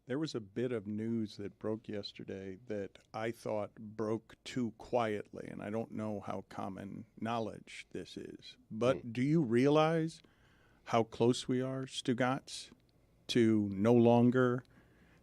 There was a bit of news that broke yesterday that I thought broke too quietly, and I don't know how common knowledge this is. But do you realize how close we are, Stugotz, to no longer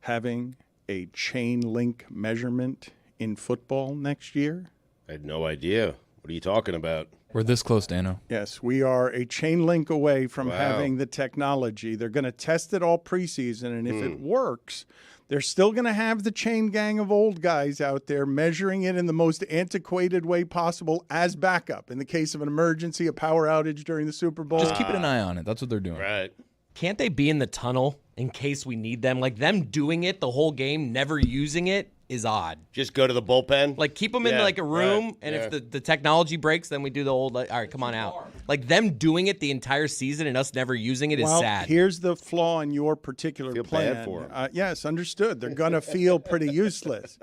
having a chain link measurement in football next year? I had no idea. What are you talking about? We're this close, Dano. Yes, we are a chain link away from having the technology. They're going to test it all preseason, and if it works, they're still going to have the chain gang of old guys out there measuring it in the most antiquated way possible as backup. In the case of an emergency, a power outage during the Super Bowl. Just keeping an eye on it. That's what they're doing. Right. Can't they be in the tunnel in case we need them? Like, them doing it the whole game, never using it, is odd. Just go to the bullpen? Like, keep them in, like, a room, and if the technology breaks, then we do the old, like, all right, come on out. Like, them doing it the entire season and us never using it is sad. Here's the flaw in your particular plan. Bad for 'em. Yes, understood. They're going to feel pretty useless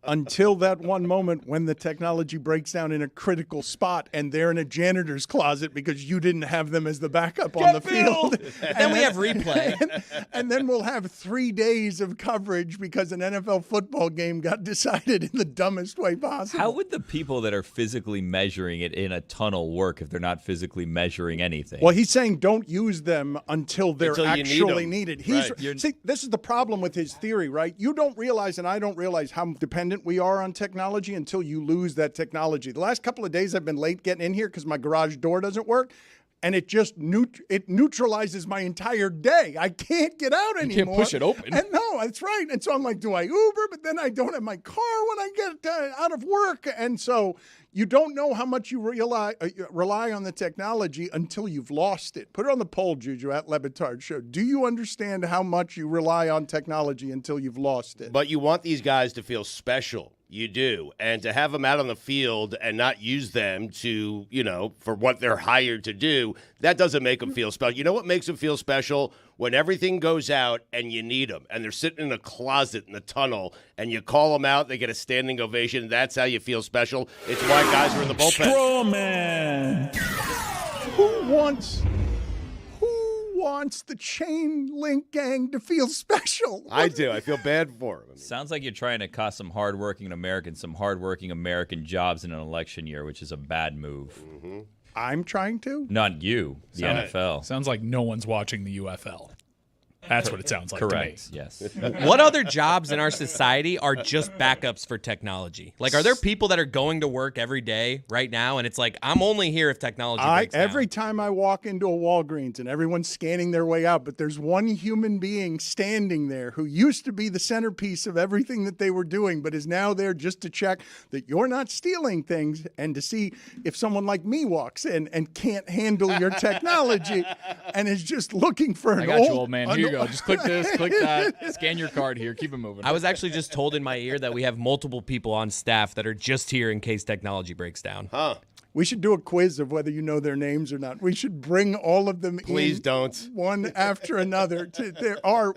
until that one moment when the technology breaks down in a critical spot and they're in a janitor's closet because you didn't have them as the backup on the field. Then we have replay. And then we'll have 3 days of coverage because an NFL football game got decided in the dumbest way possible. How would the people that are physically measuring it in a tunnel work if they're not physically measuring anything? Well, he's saying don't use them until they're actually needed. Right. See, this is the problem with his theory, right? You don't realize, and I don't realize how dependent we are on technology until you lose that technology. The last couple of days I've been late getting in here because my garage door doesn't work. And it just it neutralizes my entire day. I can't get out anymore. You can't push it open. And no, that's right. And so I'm like, do I Uber? But then I don't have my car when I get out of work. And so you don't know how much you rely on the technology until you've lost it. Put it on the poll, Juju, at Le Batard Show. Do you understand how much you rely on technology until you've lost it? But you want these guys to feel special. You do. And to have them out on the field and not use them to, for what they're hired to do, that doesn't make them feel special. You know what makes them feel special? When everything goes out and you need them and they're sitting in a closet in the tunnel and you call them out, they get a standing ovation. That's how you feel special. It's why guys are in the bullpen. Strawman. Who wants the chain link gang to feel special? I do. I feel bad for them. Sounds like you're trying to cost some hardworking Americans some hardworking American jobs in an election year, which is a bad move. Mm-hmm. I'm trying to? Not you, the NFL. Sounds like no one's watching the UFL. That's what it sounds like Correct. to me. Yes. What other jobs in our society are just backups for technology? Like, are there people that are going to work every day right now, and it's like, I'm only here if technology breaks down? Every time I walk into a Walgreens and everyone's scanning their way out, but there's one human being standing there who used to be the centerpiece of everything that they were doing, but is now there just to check that you're not stealing things and to see if someone like me walks in and can't handle your technology and is just looking for an I got you, old man. Here you go. Just click this, click that, scan your card here. Keep it moving. I was actually just told in my ear that we have multiple people on staff that are just here in case technology breaks down. Huh. We should do a quiz of whether you know their names or not. We should bring all of them Please don't. one after another.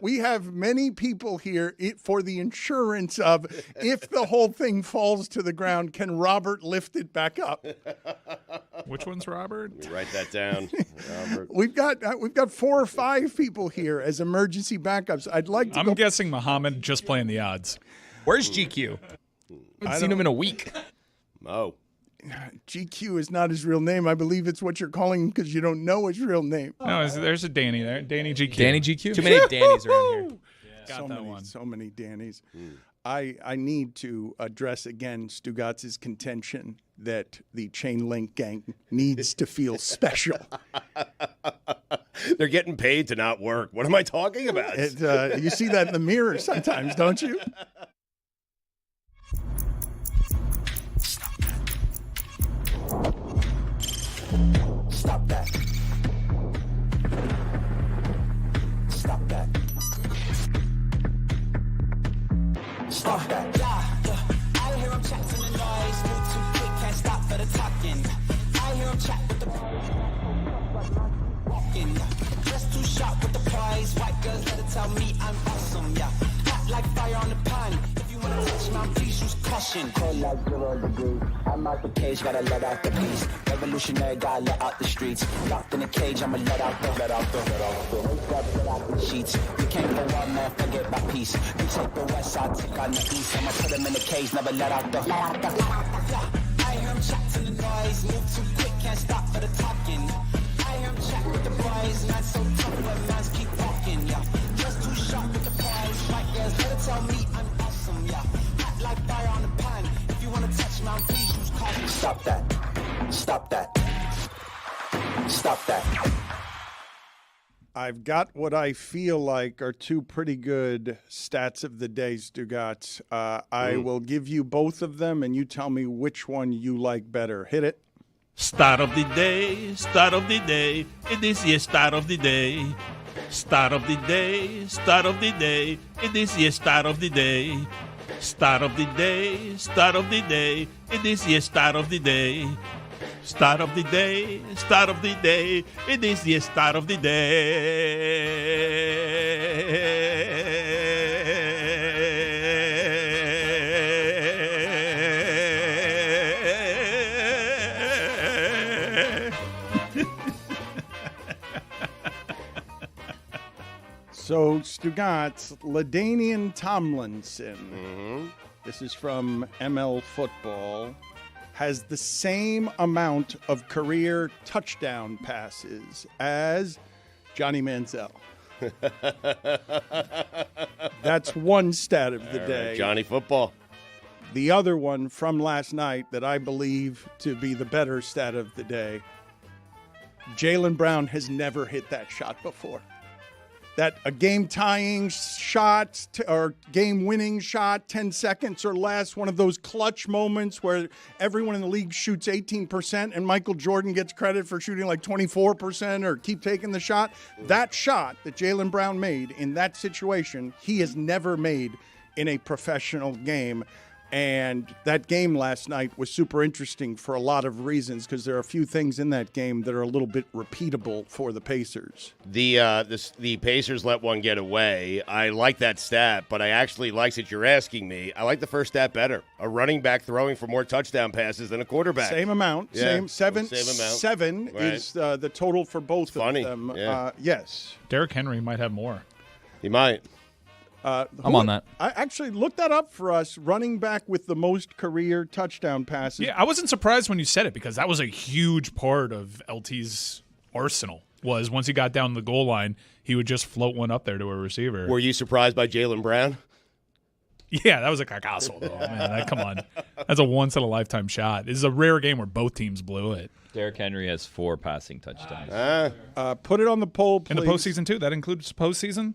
We have many people here for the insurance of if the whole thing falls to the ground, can Robert lift it back up? Which one's Robert? Let me write that down. Robert. We've got 4 or 5 people here as emergency backups. I'd like to I'm guessing Muhammad just playing the odds. Where's GQ? I haven't seen him in a week. Oh. GQ is not his real name. I believe it's what you're calling him because you don't know his real name. No, there's a Danny there. Danny GQ. Danny GQ. Too many Dannys around here. Got that one. So many Dannys. I need to address again Stugotz's contention that the chain link gang needs to feel special. They're getting paid to not work. What am I talking about? You see that in the mirror sometimes, don't you? Stop that. Stop that. Stop that. I hear him chat to the noise. Move too quick, can't stop for the talking. I hear him chat with the walking. Just too sharp with the prize. White girls let it tell me I'm awesome, yeah. Hot like fire on the pan. If you wanna touch my please use caution. passion. Cold like 0 degrees. I'm out the cage, gotta let out the beast. Revolutionary, gotta let out the streets. Locked in a cage, I'ma let out the Wake up, let out the sheets. You can't go on, man, forget my peace. You take the west, I'll take on the east. I'ma put him in the cage, never let out the I hear him chat to the noise. Move too quick, can't stop for the talking. I hear him chat with the boys. Man, so tough, but man's keep walking, yeah. Just too sharp with the prize. Right, guys, better tell me I'm awesome, yeah. Hot like fire on the pan. If you wanna touch me, please use caution. Stop that. Stop that. Stop that. I've got what I feel like are two pretty good stats of the day, Stugotz. I will give you both of them, and you tell me which one you like better. Hit it. Start of the day, start of the day. It is your start of the day. Start of the day, start of the day. It is your start of the day. Start of the day, start of the day. It is your start of the day. Start of the day, start of the day. It is the start of the day. So, Stugotz, LaDainian Tomlinson, this is from ML Football, has the same amount of career touchdown passes as Johnny Manziel. That's one stat of the day. Right, Johnny Football. The other one from last night that I believe to be the better stat of the day, Jaylen Brown has never hit that shot before. That a game-tying shot or game-winning shot, 10 seconds or less, one of those clutch moments where everyone in the league shoots 18% and Michael Jordan gets credit for shooting like 24% or keep taking the shot. That shot that Jaylen Brown made in that situation, he has never made in a professional game. And that game last night was super interesting for a lot of reasons because there are a few things in that game that are a little bit repeatable for the Pacers. The Pacers let one get away. I like that stat, but I actually like that you're asking me. I like the first stat better. A running back throwing for more touchdown passes than a quarterback. Same amount. Yeah, same amount. Seven right. is the total for both of them. Yeah. Yes. Derrick Henry might have more. He might. I'm on that. I actually looked that up for us. Running back with the most career touchdown passes. Yeah, I wasn't surprised when you said it because that was a huge part of LT's arsenal. Was once he got down the goal line, he would just float one up there to a receiver. Were you surprised by Jaylen Brown? Yeah, that was a cacasso, though. Man, come on. That's a once-in-a-lifetime shot. This is a rare game where both teams blew it. Derrick Henry has 4 passing touchdowns. Put it on the poll, please. In the postseason, too? That includes postseason?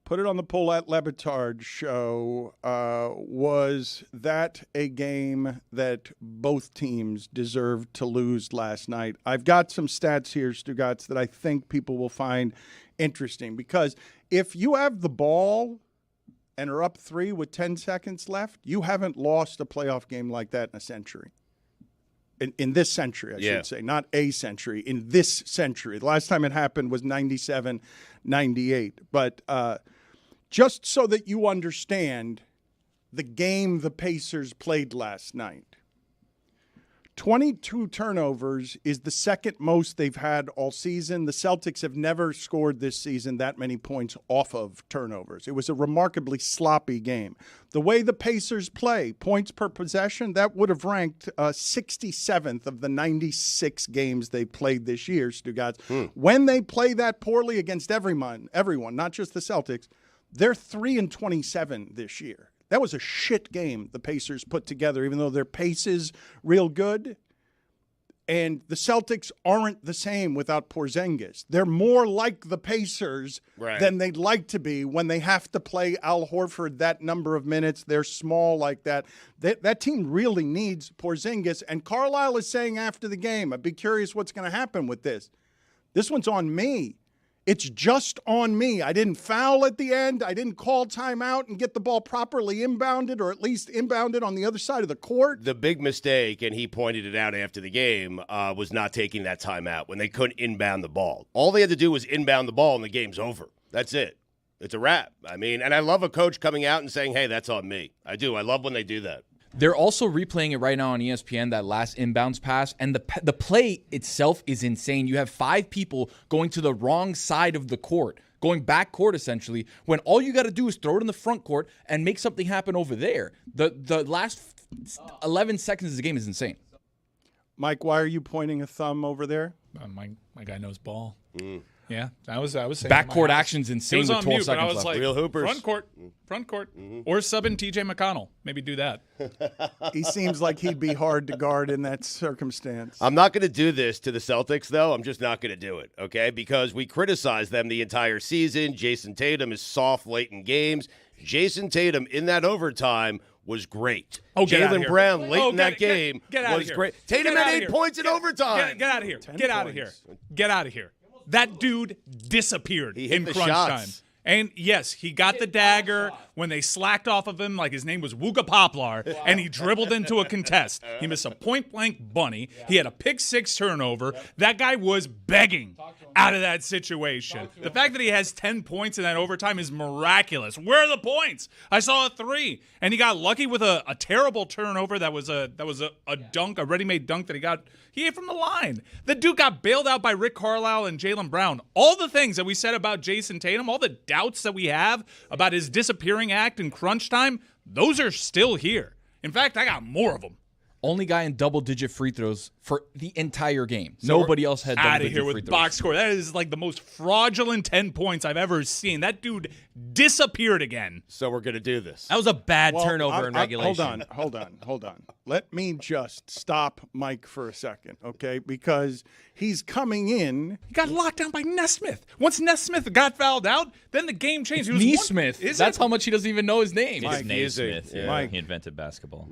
Put it on the poll at Le Batard Show. Was that a game that both teams deserved to lose last night? I've got some stats here, Stugotz, that I think people will find interesting. Because if you have the ball and are up 3 with 10 seconds left, you haven't lost a playoff game like that in a century. In this century, I should say, not a century, in this century. The last time it happened was 97, 98. But just so that you understand the game the Pacers played last night, 22 turnovers is the second most they've had all season. The Celtics have never scored this season that many points off of turnovers. It was a remarkably sloppy game. The way the Pacers play, points per possession, that would have ranked 67th of the 96 games they played this year, Stugotz. When they play that poorly against everyone, not just the Celtics, they're 3-27 this year. That was a shit game the Pacers put together, even though their pace is real good. And the Celtics aren't the same without Porzingis. They're more like the Pacers than they'd like to be when they have to play Al Horford that number of minutes. They're small like that. That team really needs Porzingis. And Carlisle is saying after the game, I'd be curious what's going to happen with this. This one's on me. It's just on me. I didn't foul at the end. I didn't call timeout and get the ball properly inbounded, or at least inbounded on the other side of the court. The big mistake, and he pointed it out after the game, was not taking that timeout when they couldn't inbound the ball. All they had to do was inbound the ball, and the game's over. That's it. It's a wrap. I mean, and I love a coach coming out and saying, hey, that's on me. I do. I love when they do that. They're also replaying it right now on ESPN, that last inbounds pass, and the play itself is insane. You have 5 people going to the wrong side of the court, going back court essentially, when all you got to do is throw it in the front court and make something happen over there. The last 11 seconds of the game is insane. Mike, why are you pointing a thumb over there? My guy knows ball. Yeah, I was saying Backcourt action's insane. It was with on 12 mute, but I seconds was left. like, Real hoopers. front court, or subbing TJ McConnell. Maybe do that. He seems like he'd be hard to guard in that circumstance. I'm not going to do this to the Celtics, though. I'm just not going to do it, okay? Because we criticize them the entire season. Jason Tatum is soft late in games. Jason Tatum in that overtime was great. Oh, get out of Jaylen here. Brown late in that Get game out of was here. great. Get Tatum out had of 8 here. points in overtime. Get out of here. 10 Get out of here. points. Get out of here. That dude disappeared He hit in the crunch shots. time. And yes, he got the dagger when they slacked off of him like his name was Wooga Poplar, and he dribbled into a contest. He missed a point-blank bunny. He had a pick-6 turnover. That guy was begging out of that situation. The fact that he has 10 points in that overtime is miraculous. Where are the points? I saw a 3, and he got lucky with a terrible turnover that was a dunk, a ready-made dunk that he hit from the line. The dude got bailed out by Rick Carlisle and Jaylen Brown. All the things that we said about Jason Tatum, all the doubts that we have about his disappearing act in crunch time, those are still here. In fact, I got more of them. Only guy in double-digit free throws for the entire game. So Nobody else had out of double-digit here free with throws. box score. That is like the most fraudulent 10 points I've ever seen. That dude disappeared again. So we're going to do this. That was a bad Well, turnover in regulation. Hold on. Let me just stop Mike for a second, okay? Because he's coming in. He got locked down by Nesmith. Once Nesmith got fouled out, then the game changed. He was Neesmith. Is That's it? how much he doesn't even know his name. It's Mike, Naismith. Yeah, Mike. he invented basketball.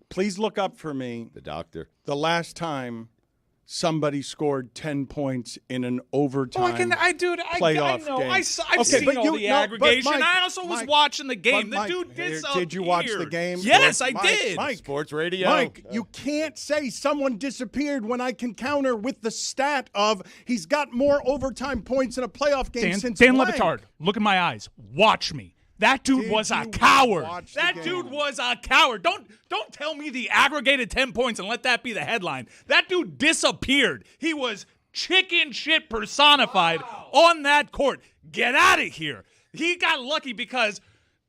Please look up for me The doctor. the last time somebody scored 10 points in an overtime I playoff know. game. I've Okay, seen but all you- the no, but aggregation. Mike, I also was Mike, watching the game. but The Mike, dude disappeared. did you watch the game? Yes, I Mike, did. Mike, Sports radio. Mike, you can't say someone disappeared when I can counter with the stat of he's got more overtime points in a playoff game since Dan Le blank. Batard, look in my eyes. Watch me. That dude Did was a you coward. watch the That game? dude was a coward. Don't tell me the aggregated 10 points and let that be the headline. That dude disappeared. He was chicken shit personified on that court. Get out of here. He got lucky because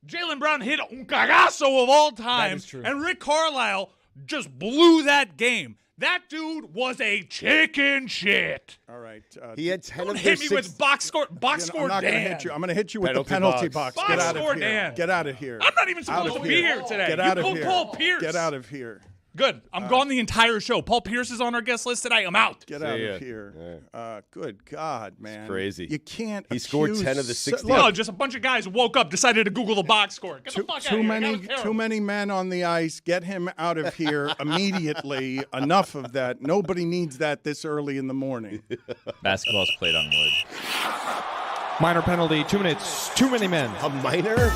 Jaylen Brown hit un cagazo of all time. That is true. And Rick Carlisle just blew that game. That dude was a chicken shit. All right. He had 10 Don't of hit his me 6 with box score I'm not going to Dan. hit you. I'm going to hit you with Penalty the penalty box. box. Box Get out score, of here. Dan. Get out of here. I'm not even Out supposed of to be here today. Get You out of pulled here. Paul Pierce. Get out of here. Good. I'm gone the entire show. Paul Pierce is on our guest list today. I'm out. Get See out ya. of here. Good God, man. crazy. You can't. He scored accuse 10 of the 16. No, just a bunch of guys woke up, decided to Google the box score. Get the fuck out of here. That was terrible. Too many men on the ice. Get him out of here immediately. Enough of that. Nobody needs that this early in the morning. Basketball's played on wood. Minor penalty, 2 minutes, too many men. A minor?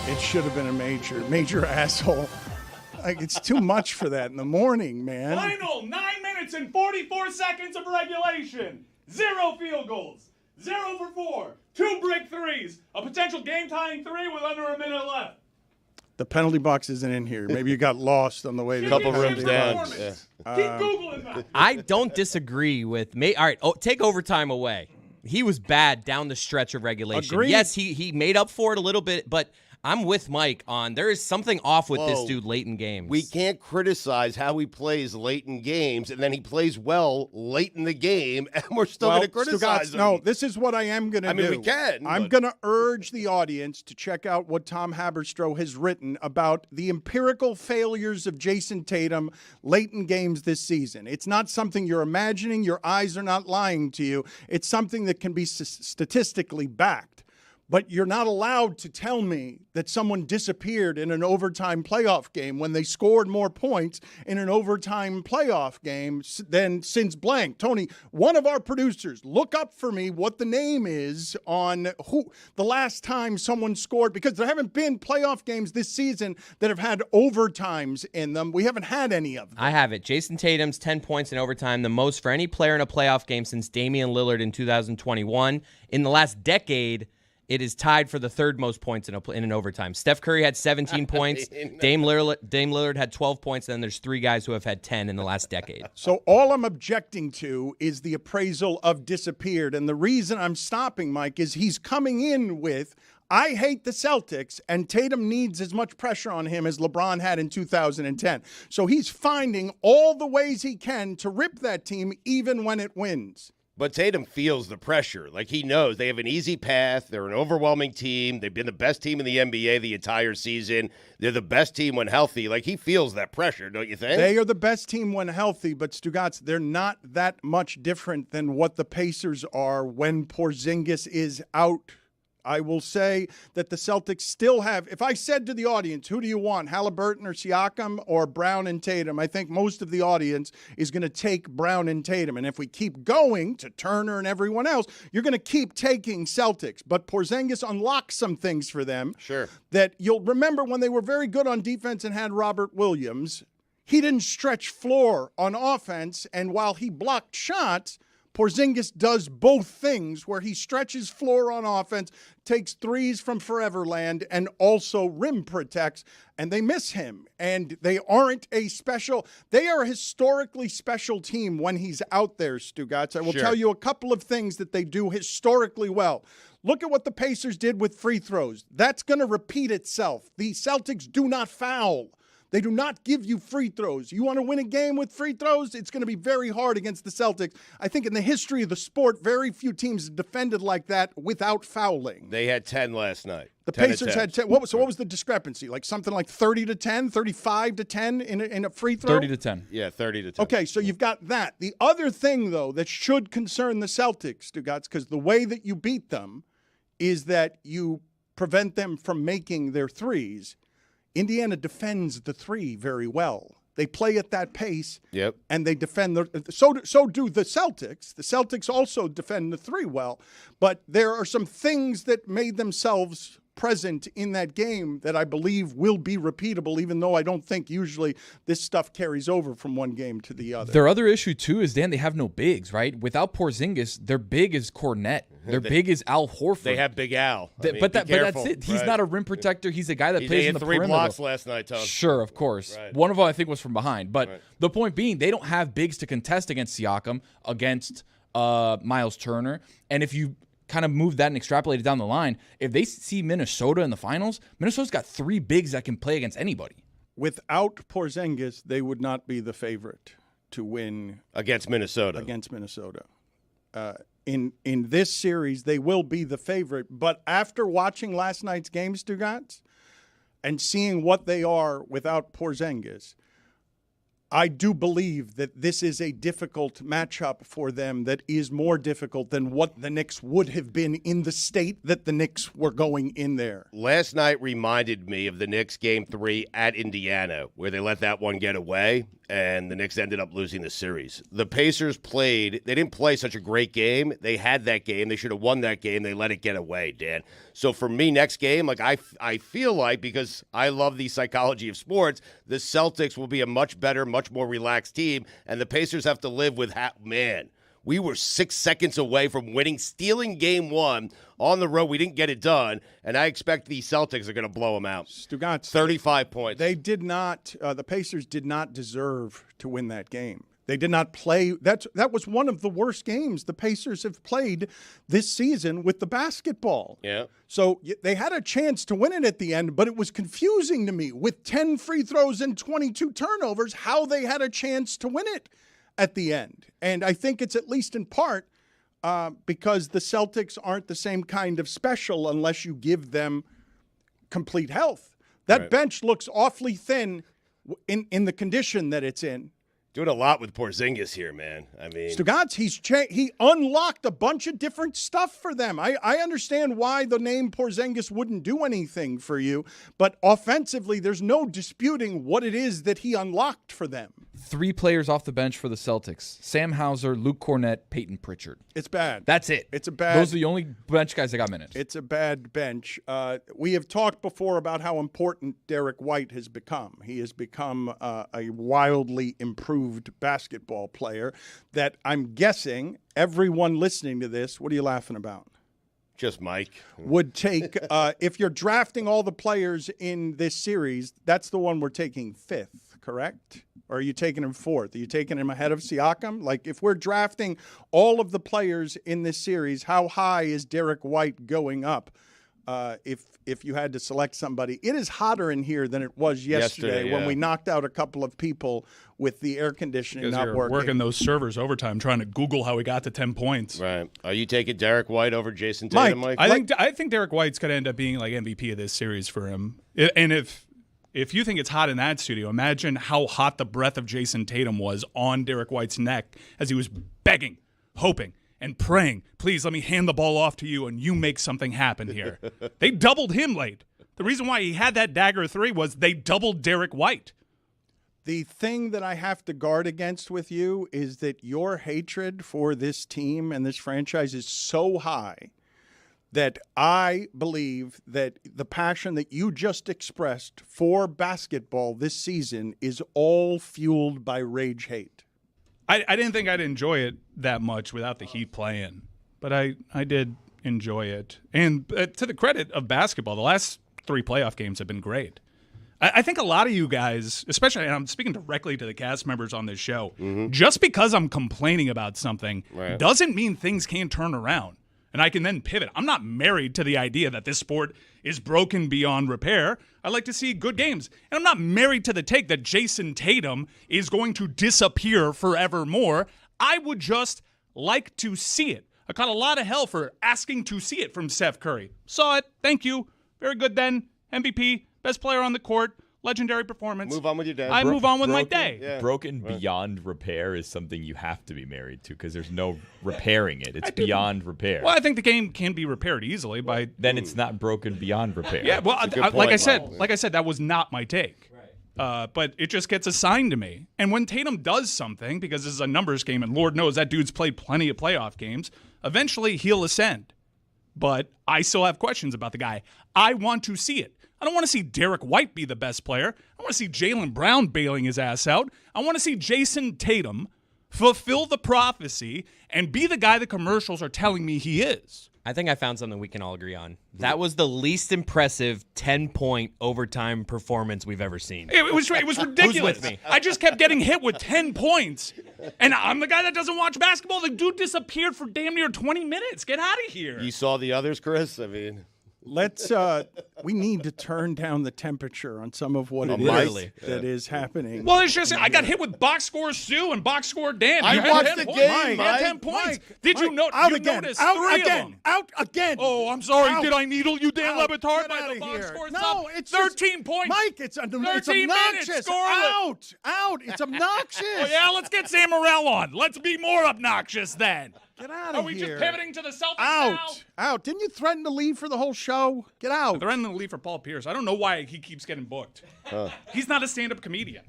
It should have been a major asshole. Like, it's too much for that in the morning, man. Final 9 minutes and 44 seconds of regulation. 0 field goals. 0 for 4. 2 brick threes. A potential game-tying 3 with under a minute left. The penalty box isn't in here. Maybe you got lost on the way to Couple the rooms penalty down. box. Yeah. Keep Googling that. I don't disagree with me. All right, take overtime away. He was bad down the stretch of regulation. Agreed. Yes, he made up for it a little bit, but I'm with Mike on there is something off with this Whoa. dude late in games. We can't criticize how he plays late in games, and then he plays well late in the game, and we're still going to criticize Stugotz, him. no, this is what I am going to do. I mean, we can, I'm but- going to urge the audience to check out what Tom Haberstroh has written about the empirical failures of Jason Tatum late in games this season. It's not something you're imagining. Your eyes are not lying to you. It's something that can be statistically backed. But you're not allowed to tell me that someone disappeared in an overtime playoff game when they scored more points in an overtime playoff game than since blank. Tony, one of our producers, look up for me what the name is on who the last time someone scored, because there haven't been playoff games this season that have had overtimes in them. We haven't had any of them. I have it. Jason Tatum's 10 points in overtime, the most for any player in a playoff game since Damian Lillard in 2021. In the last decade, it is tied for the third most points in an overtime. Steph Curry had 17 points. Dame Lillard had 12 points. And then there's 3 guys who have had 10 in the last decade. So all I'm objecting to is the appraisal of disappeared. And the reason I'm stopping, Mike, is he's coming in with, I hate the Celtics, and Tatum needs as much pressure on him as LeBron had in 2010. So he's finding all the ways he can to rip that team even when it wins. But Tatum feels the pressure. Like, he knows they have an easy path. They're an overwhelming team. They've been the best team in the NBA the entire season. They're the best team when healthy. Like, he feels that pressure, don't you think? They are the best team when healthy, but Stugotz, they're not that much different than what the Pacers are when Porzingis is out. I will say that the Celtics still have, if I said to the audience, who do you want, Halliburton or Siakam or Brown and Tatum, I think most of the audience is going to take Brown and Tatum. And if we keep going to Turner and everyone else, you're going to keep taking Celtics. But Porzingis unlocks some things for them. Sure. That you'll remember when they were very good on defense and had Robert Williams, he didn't stretch floor on offense. And while he blocked shots, Porzingis does both things where he stretches floor on offense, takes threes from Foreverland, and also rim protects, and they miss him. And they aren't they are a historically special team when he's out there, Stugotz. I will tell you a couple of things that they do historically well. Look at what the Pacers did with free throws. That's going to repeat itself. The Celtics do not foul. They do not give you free throws. You want to win a game with free throws? It's going to be very hard against the Celtics. I think in the history of the sport, very few teams have defended like that without fouling. They had 10 last night. The Pacers had 10. What was the discrepancy? Like something like 30-10, 35-10 in a free throw? 30-10. Yeah, 30-10. Okay, so you've got that. The other thing, though, that should concern the Celtics, Stugotz, because the way that you beat them is that you prevent them from making their threes. Indiana defends the three very well. They play at that pace, and they defend so do the Celtics. The Celtics also defend the three well, but there are some things that made themselves present in that game that I believe will be repeatable, even though I don't think usually this stuff carries over from one game to the other. Their other issue, too, is, Dan, they have no bigs, right? Without Porzingis, their big is Cornette. Their big is Al Horford. They have Big Al. But that's it. He's not a rim protector. He's a guy that plays in the perimeter. 3 blocks last night, Tom. Sure, of course. Right. One of them, I think, was from behind. But the point being, they don't have bigs to contest against Siakam, against Miles Turner. And if you kind of move that and extrapolate it down the line, if they see Minnesota in the finals, Minnesota's got 3 bigs that can play against anybody. Without Porzingis, they would not be the favorite to win against Minnesota. In this series, they will be the favorite. But after watching last night's game, Stugotz, and seeing what they are without Porzingis, I do believe that this is a difficult matchup for them that is more difficult than what the Knicks would have been in the state that the Knicks were going in there. Last night reminded me of the Knicks Game 3 at Indiana, where they let that one get away, and the Knicks ended up losing the series. The Pacers they didn't play such a great game. They had that game. They should have won that game. They let it get away, Dan. So for me, next game, like I feel like, because I love the psychology of sports, the Celtics will be a much better, much more relaxed team, and the Pacers have to live with, we were 6 seconds away from stealing game 1 on the road. We didn't get it done, and I expect the Celtics are going to blow them out. Stugotz, 35 points. They did not. The Pacers did not deserve to win that game. They did not play. That was one of the worst games the Pacers have played this season with the basketball. Yeah. So they had a chance to win it at the end, but it was confusing to me with 10 free throws and 22 turnovers how they had a chance to win it at the end. And I think it's at least in part because the Celtics aren't the same kind of special unless you give them complete health. That bench looks awfully thin in the condition that it's in. Doing a lot with Porzingis here, man. I mean, Stugotz, he unlocked a bunch of different stuff for them. I understand why the name Porzingis wouldn't do anything for you, but offensively, there's no disputing what it is that he unlocked for them. 3 players off the bench for the Celtics: Sam Hauser, Luke Cornette, Peyton Pritchard. It's bad. That's it. It's a bad. Those are the only bench guys that got minutes. It's a bad bench. We have talked before about how important Derek White has become. He has become a wildly improved basketball player that I'm guessing everyone listening to this, what are you laughing about? Just Mike. would take, if you're drafting all the players in this series, that's the one we're taking 5th, correct? Or are you taking him 4th? Are you taking him ahead of Siakam? Like, if we're drafting all of the players in this series, how high is Derek White going up? If you had to select somebody, it is hotter in here than it was yesterday when we knocked out a couple of people with the air conditioning Because not you're working. working those servers overtime trying to Google how he got to 10 points. Right. Are you taking Derek White over Jason Tatum, Mike? I think Derek White's going to end up being like MVP of this series for him. And if you think it's hot in that studio, imagine how hot the breath of Jason Tatum was on Derek White's neck as he was begging, hoping, and praying, please let me hand the ball off to you and you make something happen here. They doubled him late. The reason why he had that dagger 3 was they doubled Derek White. The thing that I have to guard against with you is that your hatred for this team and this franchise is so high that I believe that the passion that you just expressed for basketball this season is all fueled by rage hate. I didn't think I'd enjoy it that much without the Heat playing, but I did enjoy it. And to the credit of basketball, the last 3 playoff games have been great. I think a lot of you guys, especially, and I'm speaking directly to the cast members on this show, just because I'm complaining about something doesn't mean things can't turn around. And I can then pivot. I'm not married to the idea that this sport is broken beyond repair. I like to see good games. And I'm not married to the take that Jason Tatum is going to disappear forevermore. I would just like to see it. I caught a lot of hell for asking to see it from Steph Curry. Saw it. Thank you. Very good then. MVP, best player on the court. Legendary performance. Move on with your day. I move on with my day. Yeah. Broken beyond repair is something you have to be married to because there's no repairing it. It's beyond repair. Well, I think the game can be repaired easily by. Then it's not broken beyond repair. Yeah, well, point, like I said, that was not my take. But it just gets assigned to me. And when Tatum does something, because this is a numbers game, and Lord knows that dude's played plenty of playoff games, eventually he'll ascend. But I still have questions about the guy. I want to see it. I don't want to see Derek White be the best player. I want to see Jaylen Brown bailing his ass out. I want to see Jason Tatum fulfill the prophecy and be the guy the commercials are telling me he is. I think I found something we can all agree on. That was the least impressive 10-point overtime performance we've ever seen. It was ridiculous. Who's with me? I just kept getting hit with 10 points. And I'm the guy that doesn't watch basketball. The dude disappeared for damn near 20 minutes. Get out of here. You saw the others, Chris? I mean... We need to turn down the temperature on some of what that is happening. Well, it's just, I got hit with box score Sue and box score Dan. I watched the game, He had 10 points. Did you notice? Out again. Out again. Out again. Oh, I'm sorry. Out. Did I needle you, Dan Le Batard, Get by outta the box here. score? No, it's 13 points. Mike, it's 13 obnoxious. minutes, scoreless. Out. It's obnoxious. Oh, yeah, let's get Sam Morrell on. Let's be more obnoxious then. Get out Are of we here. just pivoting to the Celtics now? Out. Didn't you threaten to leave for the whole show? Get out. Threatening to leave for Paul Pierce. I don't know why he keeps getting booked. He's not a stand-up comedian.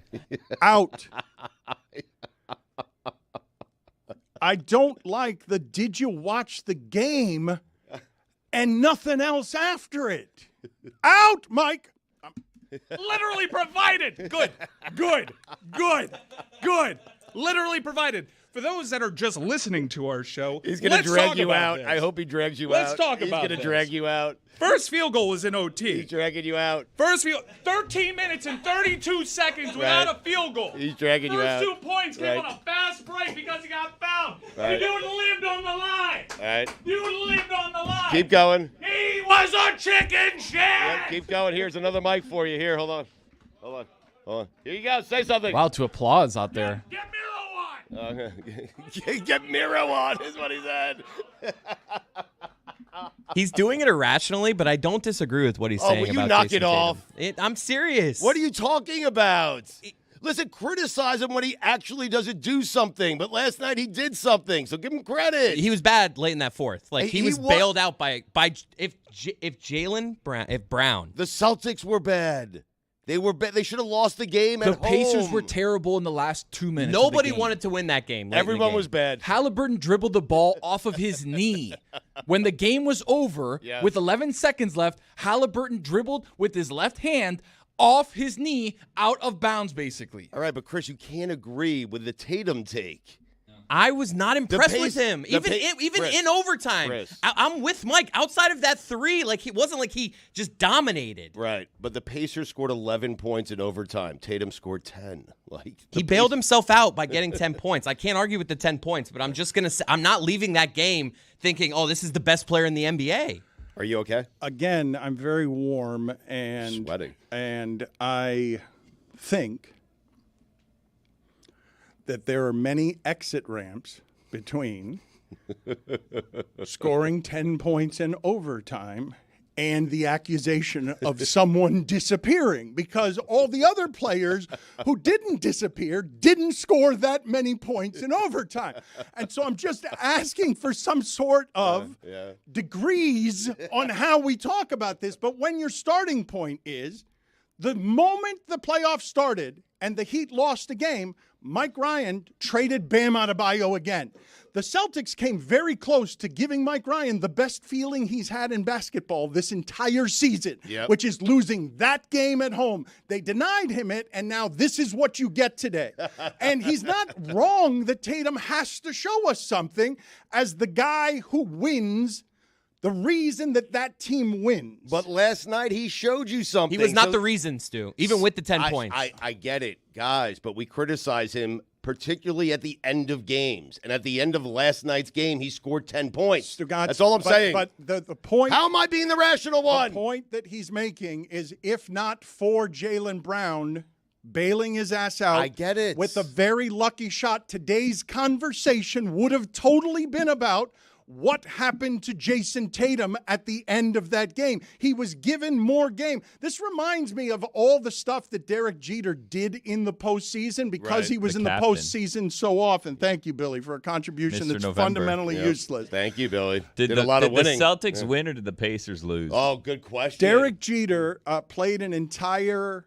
Out. I don't like the did you watch the game and nothing else after it. Out, Mike. Literally provided. Good. Literally provided. For those that are just listening to our show, He's going to drag you out. This. I hope he drags you out. Let's talk about He's going to drag you out. First field goal was in OT. He's dragging you out. First field, 13 minutes and 32 seconds without a field goal. He's dragging you out. First 2 points came on a fast break because he got fouled. Right. The dude lived on the line. All right. Dude lived on the line. Keep going. He was a chicken shit. Yep, keep going. Here's another mic for you. Here, hold on. Here you go. Say something. Wow, to applause out there. Get Miro on. Get Miro on is what he said. He's doing it irrationally, but I don't disagree with what he's saying will you about knock Jason it off? Tatum. I'm serious. What are you talking about? Listen, criticize him when he actually doesn't do something. But last night he did something, so give him credit. He was bad late in that fourth. Like he was wa- bailed out by if Brown. The Celtics were bad. They were bad. They should have lost the game at The Pacers home. were terrible in the last 2 minutes. Nobody of the game. wanted to win that game. late in the Everyone game. was bad. Halliburton dribbled the ball off of his knee. When the game was over, Yes. with 11 seconds left, Halliburton dribbled with his left hand off his knee, out of bounds, basically. All right, but Chris, you can't agree with the Tatum take. I was not impressed with him, even Chris, in overtime. Chris. I'm with Mike. Outside of that 3, like, it wasn't like he just dominated. Right, but the Pacers scored 11 points in overtime. Tatum scored 10. He bailed himself out by getting 10 points. I can't argue with the 10 points, but I'm just gonna say I'm not leaving that game thinking, oh, this is the best player in the NBA. Are you okay? Again, I'm very warm and Sweating. And I think that there are many exit ramps between scoring 10 points in overtime and the accusation of someone disappearing, because all the other players who didn't disappear didn't score that many points in overtime. And so I'm just asking for some sort of degrees on how we talk about this. But when your starting point is the moment the playoffs started and the Heat lost the game, Mike Ryan traded Bam Adebayo again. The Celtics came very close to giving Mike Ryan the best feeling he's had in basketball this entire season, which is losing that game at home. They denied him it, and now this is what you get today. And he's not wrong that Tatum has to show us something as the guy who wins the reason that team wins. But last night he showed you something. He was not the reason, Stu, even with the 10 points. I get it, guys, but we criticize him particularly at the end of games. And at the end of last night's game, he scored 10 points. Stugotz, that's all I'm saying. But the point... How am I being the rational one? The point that he's making is, if not for Jaylen Brown bailing his ass out, I get it, with a very lucky shot, today's conversation would have totally been about what happened to Jason Tatum at the end of that game. He was given more game. This reminds me of all the stuff that Derek Jeter did in the postseason because he was in the postseason so often. Thank you, Billy, for a contribution that's fundamentally useless. Thank you, Billy. Did a lot of winning. Did the Celtics win or did the Pacers lose? Oh, good question. Derek Jeter played an entire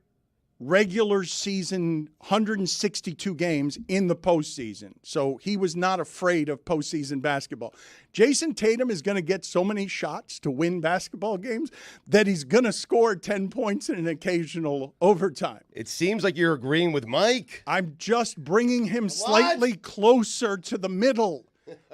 regular season 162 games in the postseason. So he was not afraid of postseason basketball. Jason Tatum is going to get so many shots to win basketball games that he's going to score 10 points in an occasional overtime. It seems like you're agreeing with Mike. I'm just bringing him slightly closer to the middle.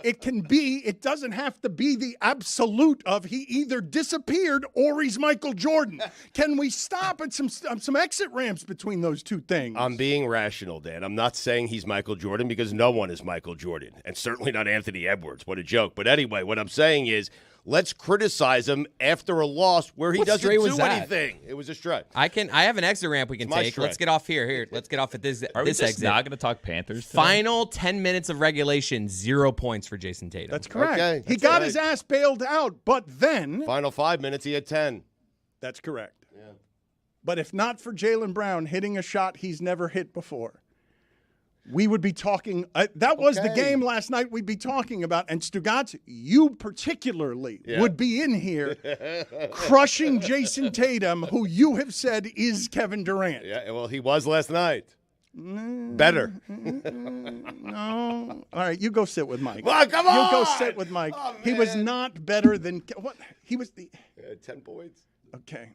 It doesn't have to be the absolute of he either disappeared or he's Michael Jordan. Can we stop at some exit ramps between those two things? I'm being rational, Dan. I'm not saying he's Michael Jordan because no one is Michael Jordan, and certainly not Anthony Edwards. What a joke. But anyway, what I'm saying is, let's criticize him after a loss where he doesn't do anything. It was a strike. I have an exit ramp we can take. Let's get off here. Let's get off at this. Are we just exit. not going to talk Panthers today? Final 10 minutes of regulation, 0 points for Jason Tatum. That's correct. Okay, he got his ass bailed out, but then final 5 minutes he had 10. That's correct. Yeah. But if not for Jaylen Brown hitting a shot he's never hit before, we would be talking. That was the game last night we'd be talking about. And Stugotz, you particularly would be in here crushing Jason Tatum, who you have said is Kevin Durant. Yeah, well, he was last night. Better. No. All right, you go sit with Mike. Well, come on. You go sit with Mike. Oh, he was not better than what? He was the 10 points. Okay.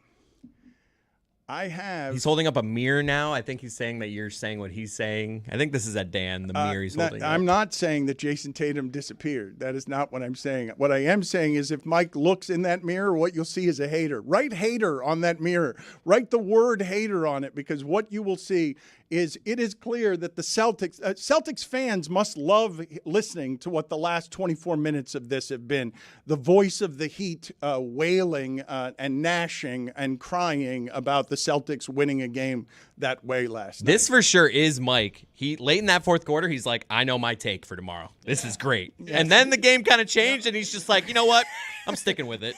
He's holding up a mirror now. I think he's saying that you're saying what he's saying. I think this is at Dan, the mirror he's holding up. I'm not saying that Jason Tatum disappeared. That is not what I'm saying. What I am saying is if Mike looks in that mirror, what you'll see is a hater. Write hater on that mirror. Write the word hater on it, because what you will see is it is clear that the Celtics fans must love listening to what the last 24 minutes of this have been. The voice of the Heat wailing and gnashing and crying about the Celtics winning a game that way last night. This for sure is Mike. He late in that fourth quarter, he's like, I know my take for tomorrow. This is great. Yes. And then the game kind of changed, and he's just like, you know what? I'm sticking with it.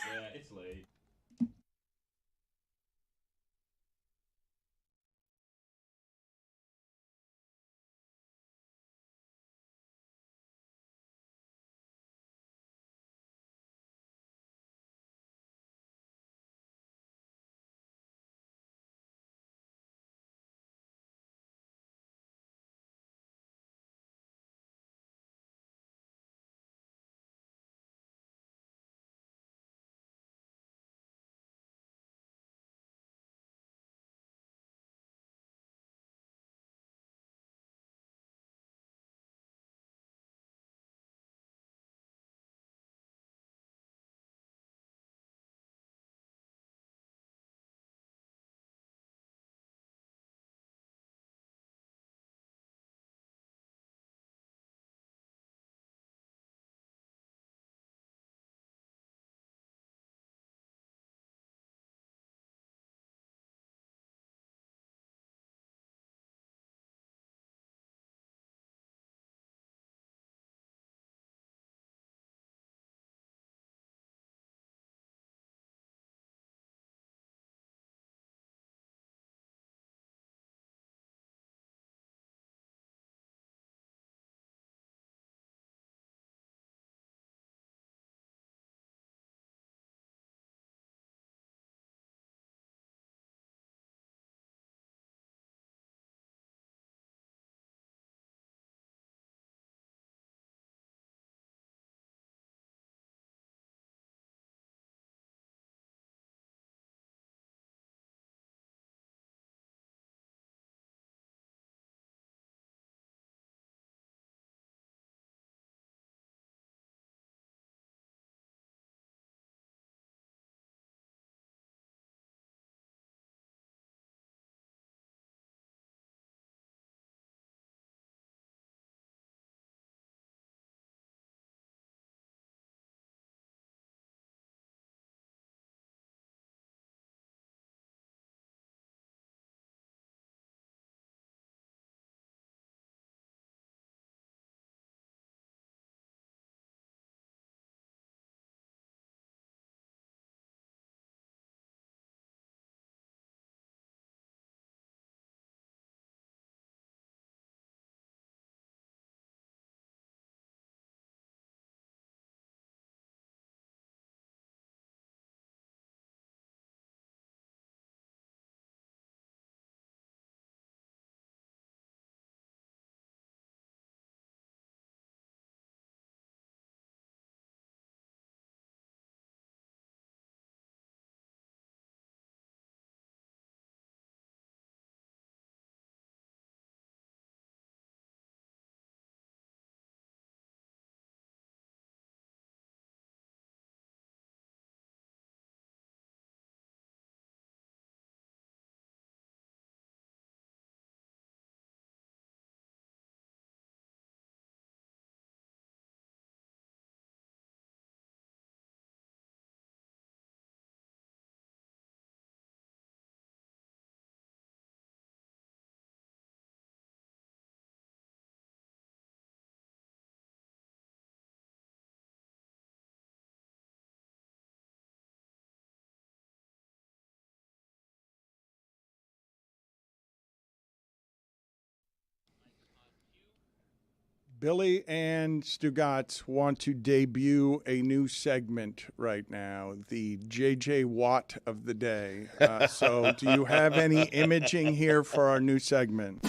Billy and Stugotz want to debut a new segment right now, the JJ Watt of the day. So do you have any imaging here for our new segment?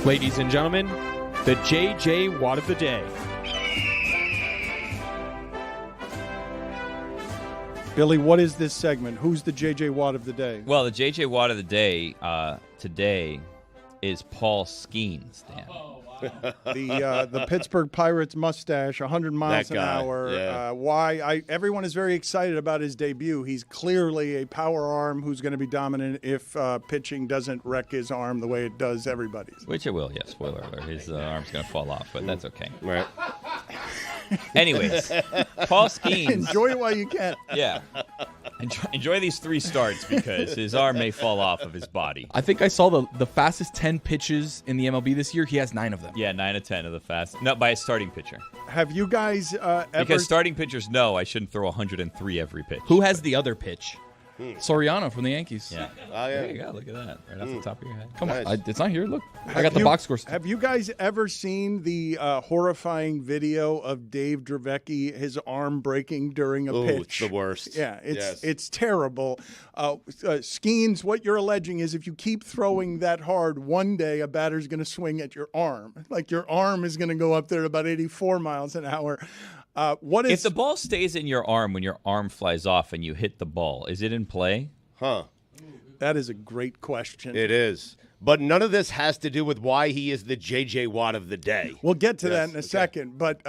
Ladies and gentlemen, the JJ Watt of the day. Billy, what is this segment? Who's the JJ Watt of the day? Well, the JJ Watt of the day today is Paul Skeens, Dan. The Pittsburgh Pirates mustache, 100 miles That an guy, hour. yeah. Everyone is very excited about his debut. He's clearly a power arm who's going to be dominant if pitching doesn't wreck his arm the way it does everybody's. Which it will, yeah. Spoiler alert. His arm's going to fall off, but that's okay. Right. Anyways, Paul Skeens. Enjoy it while you can. Yeah. Enjoy these 3 starts because his arm may fall off of his body. I think I saw the fastest 10 pitches in the MLB this year. He has 9 of them. Yeah, 9 of 10 of the fast. No, by a starting pitcher. Have you guys ever... Because starting pitchers know I shouldn't throw 103 every pitch. Who has the other pitch? Soriano from the Yankees. Yeah. Oh, yeah. There you go. Look at that. Right off the top of your head. Come Nice. on. It's not here. Look. I got the box scores. Have you guys ever seen the horrifying video of Dave Dravecky, his arm breaking during a pitch? It's the worst. Yeah, Yes. it's terrible. Skeens, what you're alleging is if you keep throwing that hard, one day a batter's going to swing at your arm. Like your arm is going to go up there about 84 miles an hour. If the ball stays in your arm when your arm flies off and you hit the ball, is it in play? Huh. That is a great question. It is. But none of this has to do with why he is the JJ Watt of the day. We'll get to that in a okay. second. But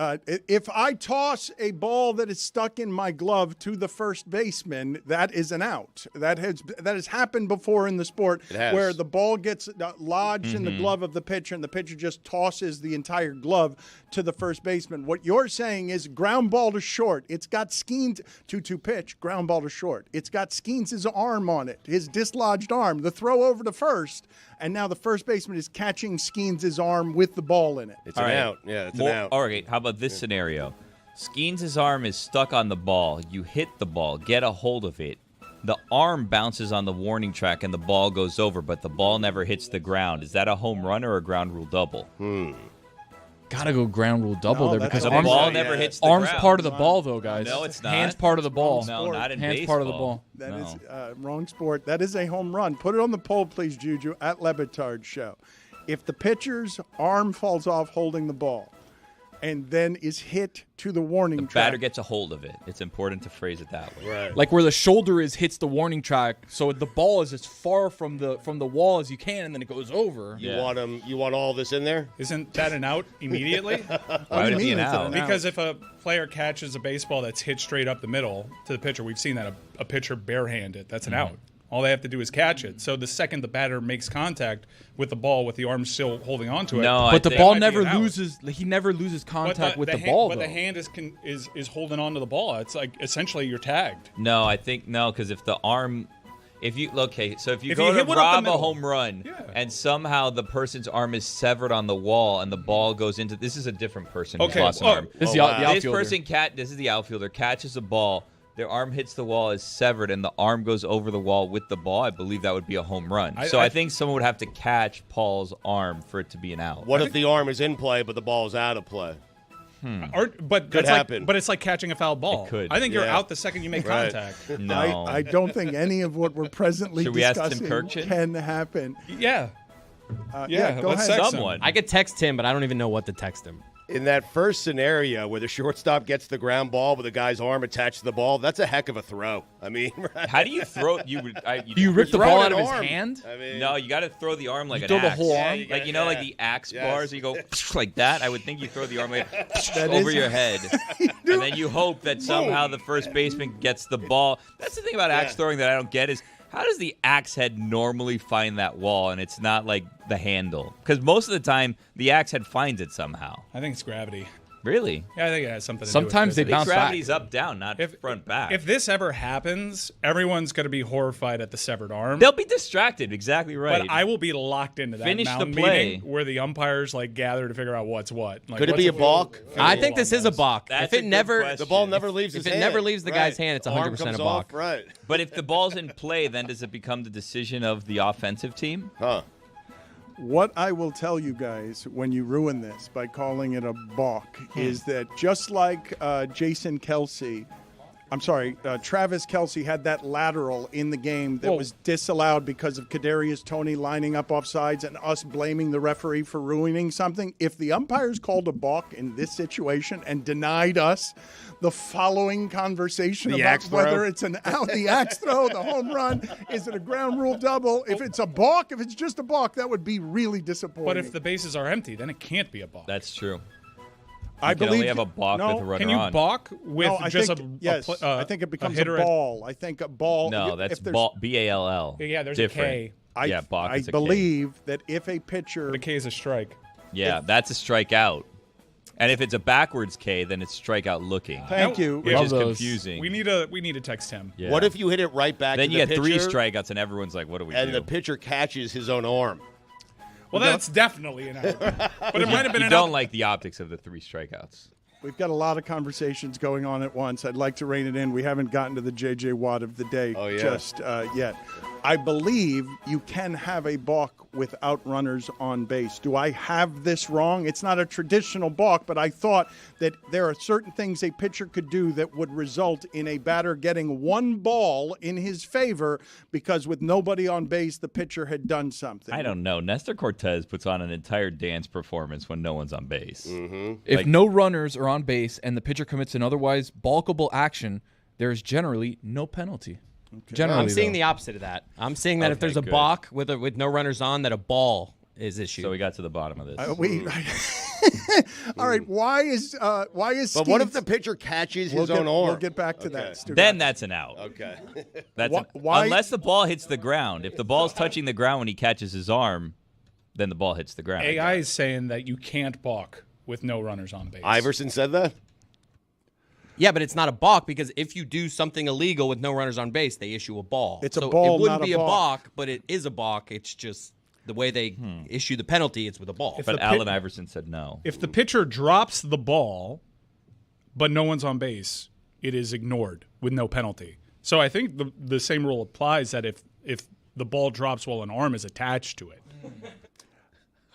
if I toss a ball that is stuck in my glove to the first baseman, that is an out. That has happened before in the sport, It has. where the ball gets lodged in the glove of the pitcher, and the pitcher just tosses the entire glove to the first baseman. What you're saying is ground ball to short. It's got Skeens to pitch, ground ball to short. It's got Skeens' arm on it, his dislodged arm. The throw over to first. And now the first baseman is catching Skeens' arm with the ball in it. It's an out. Yeah, it's an out. All right, how about this scenario? Skeens' arm is stuck on the ball. You hit the ball, get a hold of it. The arm bounces on the warning track and the ball goes over, but the ball never hits the ground. Is that a home run or a ground rule double? Gotta go ground rule double there because The arms, ball never hits the arms ground. part of the ball, though, guys. No, it's not. Hands part of the ball. No, not in Hands baseball. part of the ball. That No. is wrong sport. That is a home run. Put it on the poll, please, Juju, at Le Batard Show. If the pitcher's arm falls off holding the ball and then is hit to the warning The track, batter gets a hold of it. It's important to phrase it that way. Right. Like where the shoulder hits the warning track, so the ball is as far from the wall as you can, and then it goes over. You want all this in there? Isn't that an out immediately? Why would it be an it's out? an Because if a player catches a baseball that's hit straight up the middle to the pitcher, we've seen that a pitcher barehanded. That's an out. All they have to do is catch it. So the second the batter makes contact with the ball with the arm still holding onto it, No, But the think- ball might be never an out. loses. He never loses contact with the hand, ball, but though. the hand is holding onto the ball. It's like essentially you're tagged. No, I think no, because if the arm, if you go If you to hit one up the rob a middle. home run, Yeah. and somehow the person's arm is severed on the wall, and the ball goes into this is a different person who's Okay, lost an oh, arm. This is Oh, the wow. outfielder. This person this is the outfielder catches a ball. Their arm hits the wall, is severed, and the arm goes over the wall with the ball. I believe that would be a home run. I- So I- I think someone would have to catch Paul's arm for it to be an out. What if the arm is in play but the ball is out of play? But Could that's happen. Like, but it's like catching a foul ball. It could. I think you're Yeah. out the second you make Right. contact. No. I don't think any of what we're presently Should we ask Tim discussing Kirkchin? can happen. Yeah. Yeah, go let's ahead. text him. Someone. I could text him, but I don't even know what to text him. In that first scenario where the shortstop gets the ground ball with the guy's arm attached to the ball, that's a heck of a throw. I mean, right? How do you throw? You Do you rip the throw ball an out of his arm. hand? I mean, No, you got to throw the arm like You an throw the axe. whole arm? you Like got- you know, like yeah. the axe Yes. bars. You go like that. I would think you throw the arm like That over is- your head, and then you hope that somehow the first baseman gets the ball. That's the thing about axe Yeah. throwing that I don't get is how does the axe head normally find that wall and it's not like the handle? Because most of the time the axe head finds it somehow. I think it's gravity. Really? Yeah, I think it has something to Sometimes do they with it. I bounce think back. gravity's up down, not front back. If this ever happens, everyone's going to be horrified at the severed arm. They'll be distracted. Exactly right. But I will be locked into that Finish the mound play. meeting where the umpires like gather to figure out what's what. Like, Could it what's be a the- balk? I think this is a balk. That's If a it good never, question. The ball never leaves if his it hand. never leaves the guy's Right. hand, it's Arm 100% comes a balk. off, right. But if the ball's in play, then does it become the decision of the offensive team? Huh. What I will tell you guys when you ruin this by calling it a balk is that just like Travis Kelce had that lateral in the game that was disallowed because of Kadarius Toney lining up offsides and us blaming the referee for ruining something. If the umpires called a balk in this situation and denied us the following conversation about whether it's an out, the axe throw, the home run, is it a ground rule double? If it's a balk, if it's just a balk, that would be really disappointing. But if the bases are empty, then it can't be a balk. That's true. I can believe only have a balk with a runner Can you on. balk with I think it becomes a ball. I think a ball. No, that's ball. B-A-L-L. Yeah, there's different. a K. Balk I is a K. believe that if a pitcher. The K is a strike. Yeah, that's a strikeout. And if it's a backwards K, then it's strikeout looking. Thank you. Which is confusing. We need to text him. Yeah. What if you hit it right back Then to you the get pitcher, 3 strikeouts, and everyone's like, what do we do? and the pitcher catches his own arm? Well, that's definitely an out. But it might have been you an don't out. like the optics of the 3 strikeouts. We've got a lot of conversations going on at once. I'd like to rein it in. We haven't gotten to the J.J. Watt of the day just yet. I believe you can have a balk without runners on base. Do I have this wrong? It's not a traditional balk, but I thought that there are certain things a pitcher could do that would result in a batter getting one ball in his favor because with nobody on base, the pitcher had done something. I don't know. Nestor Cortez puts on an entire dance performance when no one's on base. Mm-hmm. If no runners are on base and the pitcher commits an otherwise balkable action, there is generally no penalty. Okay. Generally, I'm seeing the opposite of that. I'm saying that if there's a balk with no runners on, that a ball is issued. So we got to the bottom of this. All right. Why is But Steve, what if the pitcher catches his own arm? We'll get back to that. Stugotz. Then that's an out. Okay. That's Why- unless the ball hits the ground. If the ball's touching the ground when he catches his arm, then the ball hits the ground. AI is saying that you can't balk with no runners on base. Iverson said that? Yeah, but it's not a balk because if you do something illegal with no runners on base, they issue a ball. It's a so ball, it wouldn't not a be a balk. balk, but it is a balk. It's just the way they issue the penalty, it's with a ball. But the Allen Iverson said no. If the pitcher drops the ball, but no one's on base, it is ignored with no penalty. So I think the same rule applies that if the ball drops while an arm is attached to it.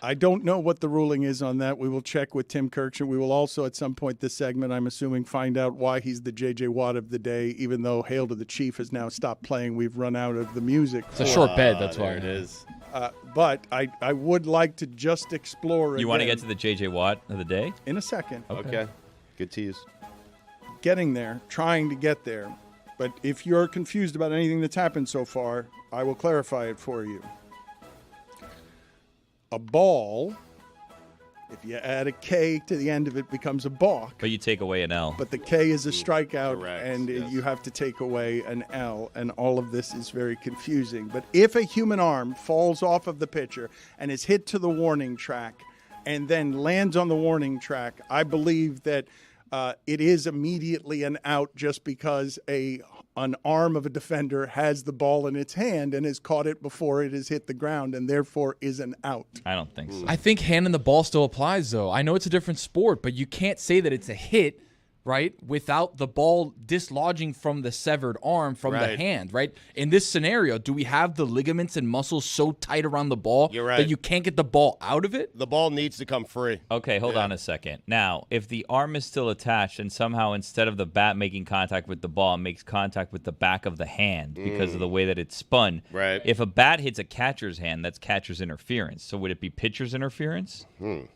I don't know what the ruling is on that. We will check with Tim Kirkshin. We will also, at some point this segment, I'm assuming, find out why he's the J.J. Watt of the day, even though Hail to the Chief has now stopped playing. We've run out of the music. It's a short bed, that's why. It is. But I would like to just explore You want to again get to the J.J. Watt of the day? in a second. Okay. Good tease. Getting there, trying to get there. But if you're confused about anything that's happened so far, I will clarify it for you. A ball, if you add a K to the end of it, becomes a balk. But you take away an L. But the K is a strikeout, Correct, and yes. you have to take away an L, and all of this is very confusing. But if a human arm falls off of the pitcher and is hit to the warning track and then lands on the warning track, I believe that it is immediately an out just because an arm of a defender has the ball in its hand and has caught it before it has hit the ground and therefore is an out. I don't think so. I think handing the ball still applies, though. I know it's a different sport, but you can't say that it's a hit, right, without the ball dislodging from the severed arm from the Right. hand, right? In this scenario, do we have the ligaments and muscles so tight around the ball You're right. that you can't get the ball out of it? The ball needs to come free. Okay, hold on a second. Now, if the arm is still attached and somehow instead of the bat making contact with the ball, it makes contact with the back of the hand because of the way that it's spun. Right. If a bat hits a catcher's hand, that's catcher's interference. So would it be pitcher's interference?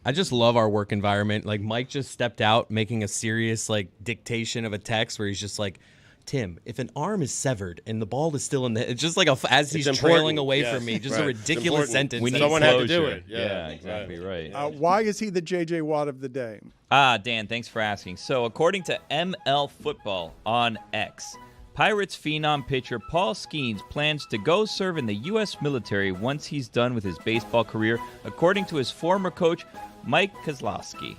I just love our work environment. Like Mike just stepped out making a serious dictation of a text where he's just like, Tim, if an arm is severed and the ball is still in the, it's just like as he's It's trailing important, away yes. from me, just Right. a It's ridiculous important. sentence. We that need Someone he had said. to do closure. it. Yeah, exactly right. Why is he the J.J. Watt of the day? Dan, thanks for asking. So, according to ML Football on X, Pirates phenom pitcher Paul Skeens plans to go serve in the U.S. military once he's done with his baseball career, according to his former coach, Mike Kozlowski.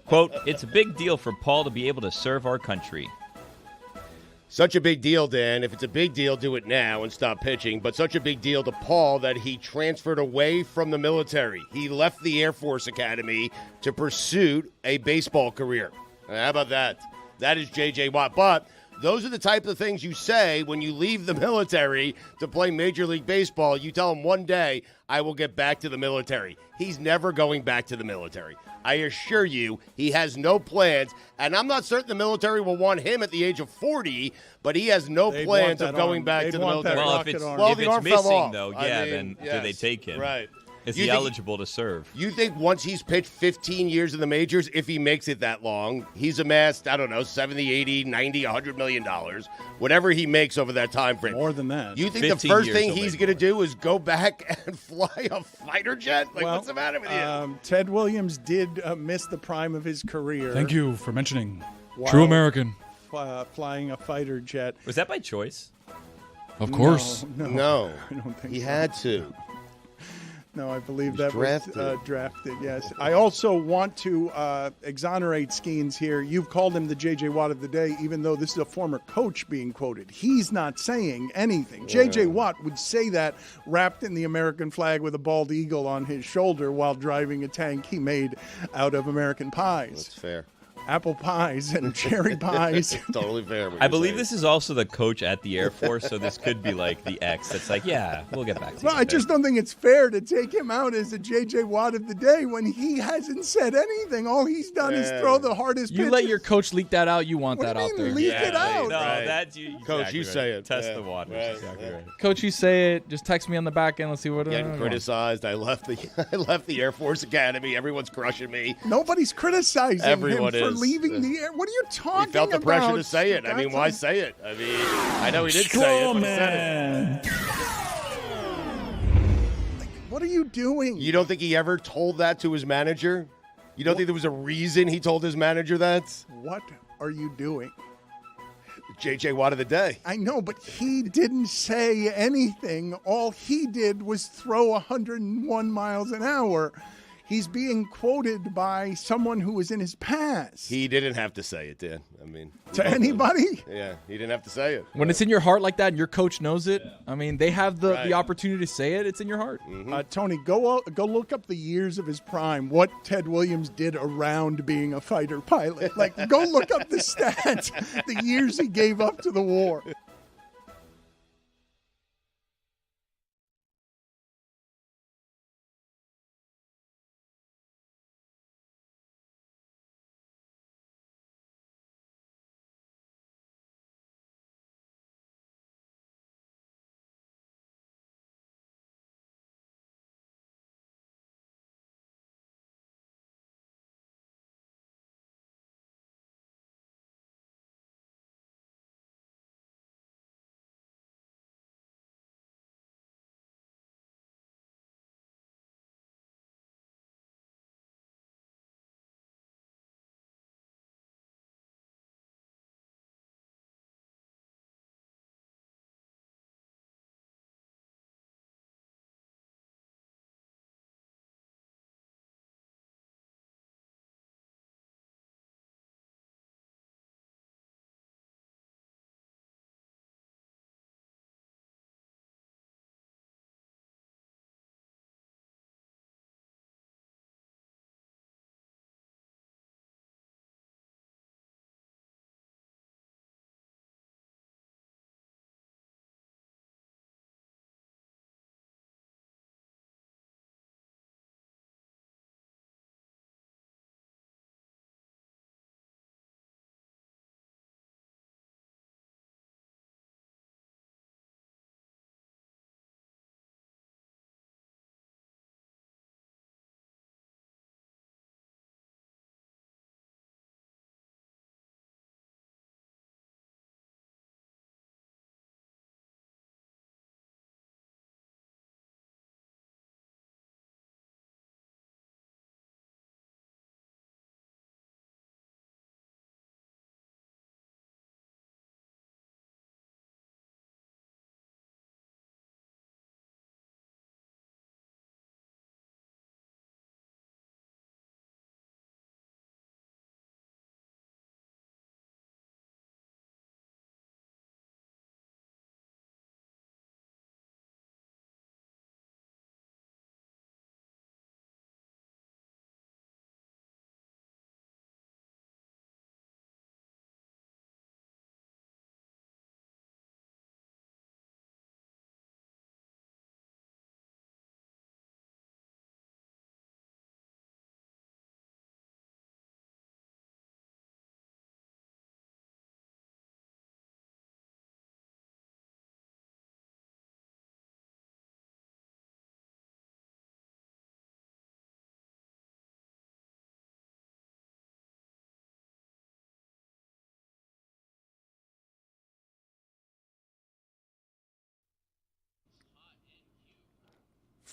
Quote, it's a big deal for Paul to be able to serve our country. Such a big deal, Dan. If it's a big deal, do it now and stop pitching. But such a big deal to Paul that he transferred away from the military. He left the Air Force Academy to pursue a baseball career. How about that? That is J.J. Watt. But Those are the type of things you say when you leave the military to play Major League Baseball. You tell him one day, I will get back to the military. He's never going back to the military. I assure you, he has no plans. And I'm not certain the military will want him at the age of 40, but he has no plans of going back to the military. Well, if it's missing, though, then do they take him? Right. Is he eligible to serve? You think once he's pitched 15 years in the majors, if he makes it that long, he's amassed, I don't know, 70, 80, 90, $100 million, whatever he makes over that time frame. More than that. You think the first thing he's going to do is go back and fly a fighter jet? Like, what's the matter with you? Ted Williams did miss the prime of his career. Thank you for mentioning. True American. Flying a fighter jet. Was that by choice? Of course. No. I don't think he so. had to. No, I believe was that was drafted, yes. I also want to exonerate Skeens here. You've called him the J.J. Watt of the day, even though this is a former coach being quoted. He's not saying anything. J.J. Watt would say that wrapped in the American flag with a bald eagle on his shoulder while driving a tank he made out of American pies. That's fair. Apple pies and cherry pies. Totally fair. I believe this is also the coach at the Air Force, so this could be like the ex that's like, yeah, we'll get back to you. Well, I just don't think it's fair to take him out as a J.J. Watt of the day when he hasn't said anything. All he's done is throw the hardest You pitches. let your coach leak that out. You want What that do you out mean, there. leak it out? No, Right. that's you. Coach, exactly you right. say it. Test Yeah. the waters. Right. Exactly right. Coach, you say it. Just text me on the back end. Let's see what. Getting criticized. I left the Air Force Academy. Everyone's crushing me. Nobody's criticizing Everyone him for is. leaving the air. What are you talking He felt the about? pressure to say it. I mean, why Stugotz? say it? I mean, I know he did say it, but he said it. What are you doing? You don't think he ever told that to his manager? You don't think there was a reason he told his manager that? What are you doing? J.J. Watt of the day. I know, but he didn't say anything. All he did was throw 101 miles an hour. He's being quoted by someone who was in his past. He didn't have to say it, Dan. I mean, To anybody? Yeah, he didn't have to say it. When it's in your heart like that and your coach knows it, I mean, they have the opportunity to say it. It's in your heart. Tony, go look up the years of his prime, what Ted Williams did around being a fighter pilot. Like, go look up the stats, the years he gave up to the war.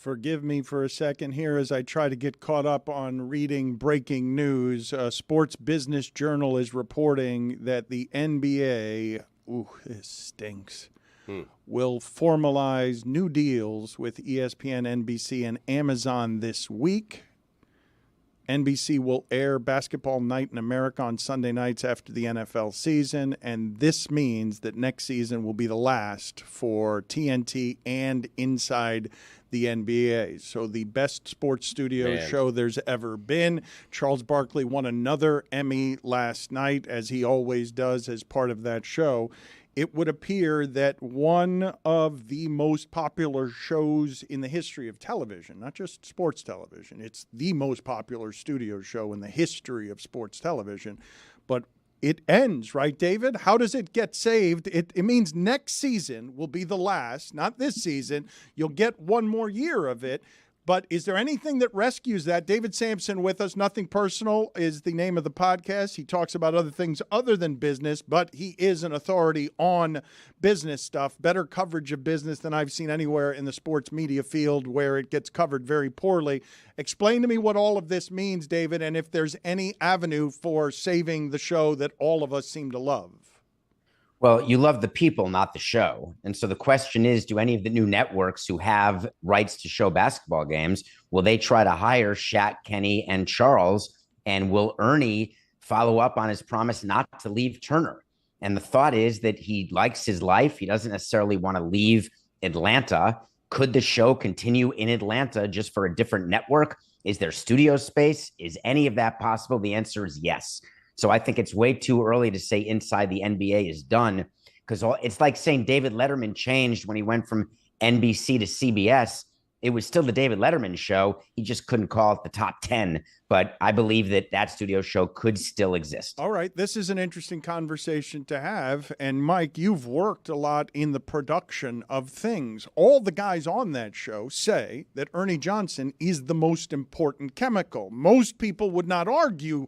forgive me for a second here as I try to get caught up on reading breaking news. Sports Business Journal is reporting that the NBA, this stinks, will formalize new deals with ESPN, NBC, and Amazon this week. NBC will air Basketball Night in America on Sunday nights after the NFL season, and this means that next season will be the last for TNT and Inside the NBA. So the best sports studio show there's ever been. Charles Barkley won another Emmy last night, as he always does as part of that show. It would appear that one of the most popular shows in the history of television, not just sports television, it's the most popular studio show in the history of sports television, but it ends, right, David? How does it get saved? It means next season will be the last, not this season. You'll get one more year of it. But is there anything that rescues that? David Sampson with us. Nothing Personal is the name of the podcast. He talks about other things other than business, but he is an authority on business stuff. Better coverage of business than I've seen anywhere in the sports media field, where it gets covered very poorly. Explain to me what all of this means, David, and if there's any avenue for saving the show that all of us seem to love. Well, you love the people, not the show. And so the question is, do any of the new networks who have rights to show basketball games, will they try to hire Shaq, Kenny, and Charles? And will Ernie follow up on his promise not to leave Turner? And the thought is that he likes his life. He doesn't necessarily want to leave Atlanta. Could the show continue in Atlanta just for a different network? Is there studio space? Is any of that possible? The answer is yes. So I think it's way too early to say Inside the NBA is done, because it's like saying David Letterman changed when he went from NBC to CBS. It was still the David Letterman show. He just couldn't call it the top 10. But I believe that studio show could still exist. All right. This is an interesting conversation to have. And Mike, you've worked a lot in the production of things. All the guys on that show say that Ernie Johnson is the most important chemical. Most people would not argue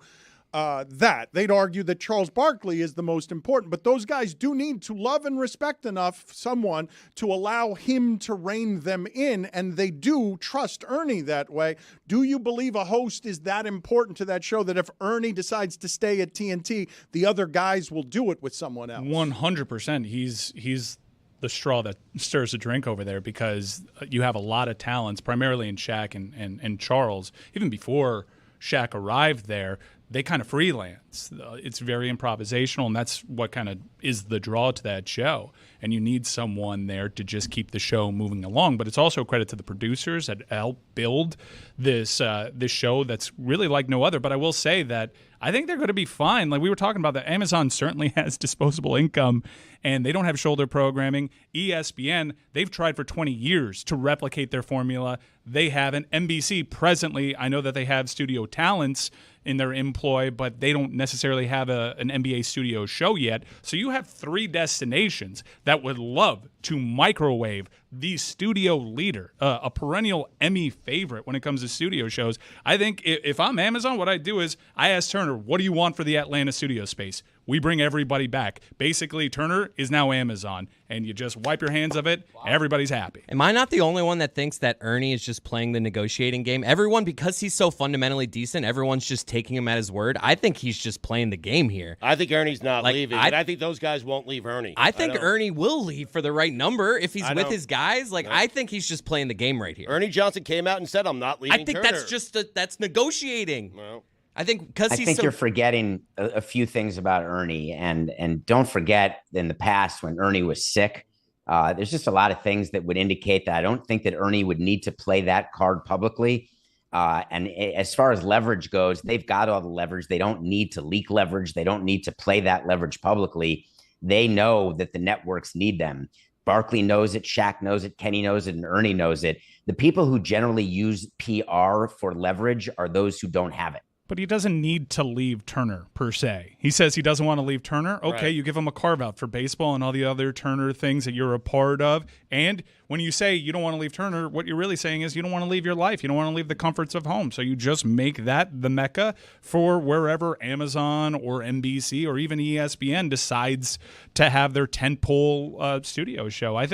that. They'd argue that Charles Barkley is the most important, but those guys do need to love and respect enough someone to allow him to rein them in, and they do trust Ernie that way. Do you believe a host is that important to that show that if Ernie decides to stay at TNT, the other guys will do it with someone else? 100%. He's the straw that stirs the drink over there, because you have a lot of talents, primarily in Shaq and Charles. Even before Shaq arrived there, they kind of freelance. It's very improvisational, and that's what kind of is the draw to that show. And you need someone there to just keep the show moving along. But it's also a credit to the producers that help build this show that's really like no other. But I will say that I think they're going to be fine. Like we were talking about, that Amazon certainly has disposable income, and they don't have shoulder programming. ESPN, they've tried for 20 years to replicate their formula. They haven't. NBC presently, I know that they have studio talents in their employ, but they don't necessarily have an NBA studio show yet. So you have three destinations that would love to microwave the studio leader, a perennial Emmy favorite when it comes to studio shows. I think if I'm Amazon, what I do is I ask Turner, what do you want for the Atlanta studio space? We bring everybody back. Basically, Turner is now Amazon, and you just wipe your hands of it. Everybody's happy. Am I not the only one that thinks that Ernie is just playing the negotiating game? Everyone, because he's so fundamentally decent, everyone's just taking him at his word. I think he's just playing the game here. I think Ernie's not leaving, but I think those guys won't leave Ernie. I think Ernie will leave for the right number if he's with his guys. I think he's just playing the game right here. Ernie Johnson came out and said, I'm not leaving Turner. That's just that's negotiating. Well, I think because I think you're forgetting a few things about Ernie, and don't forget in the past when Ernie was sick, there's just a lot of things that would indicate that I don't think that Ernie would need to play that card publicly. And as far as leverage goes, they've got all the leverage. They don't need to leak leverage. They don't need to play that leverage publicly. They know that the networks need them. Barkley knows it, Shaq knows it, Kenny knows it, and Ernie knows it. The people who generally use PR for leverage are those who don't have it. But he doesn't need to leave Turner, per se. He says he doesn't want to leave Turner. Okay, right. You give him a carve-out for baseball and all the other Turner things that you're a part of. And when you say you don't want to leave Turner, what you're really saying is you don't want to leave your life. You don't want to leave the comforts of home. So you just make that the mecca for wherever Amazon or NBC or even ESPN decides to have their tentpole studio show. I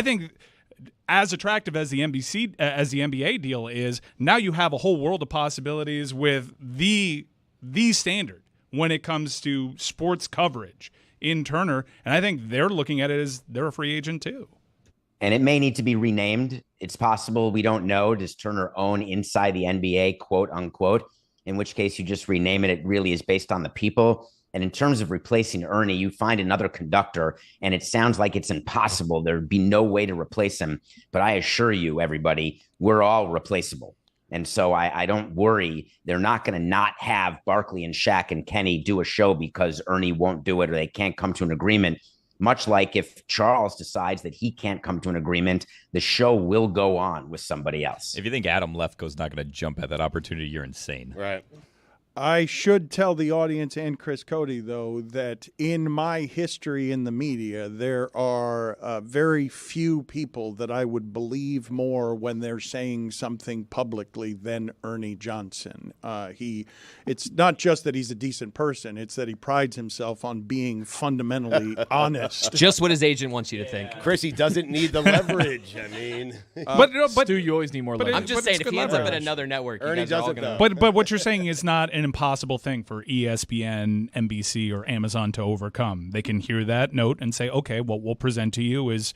think as attractive as the NBA deal is, now you have a whole world of possibilities with the standard when it comes to sports coverage in Turner, and I think they're looking at it as they're a free agent too. And it may need to be renamed. It's possible. We don't know. Does Turner own Inside the NBA, quote unquote? In which case you just rename it. It really is based on the people. And in terms of replacing Ernie, you find another conductor, and it sounds like it's impossible. There'd be no way to replace him. But I assure you, everybody, we're all replaceable. And so I don't worry. They're not going to not have Barkley and Shaq and Kenny do a show because Ernie won't do it or they can't come to an agreement. Much like if Charles decides that he can't come to an agreement, the show will go on with somebody else. If you think Adam Lefkoe's not going to jump at that opportunity, you're insane. Right. I should tell the audience and Chris Cody, though, that in my history in the media, there are very few people that I would believe more when they're saying something publicly than Ernie Johnson. It's not just that he's a decent person, it's that he prides himself on being fundamentally honest. Just what his agent wants you to think. Chris, he doesn't need the leverage. I mean, but Stu, you always need more leverage. I'm just saying, if he ends up at another network, Ernie you guys are all doesn't, gonna... But what you're saying is not an impossible thing for ESPN, NBC, or Amazon to overcome. They can hear that note and say, okay, what we'll present to you is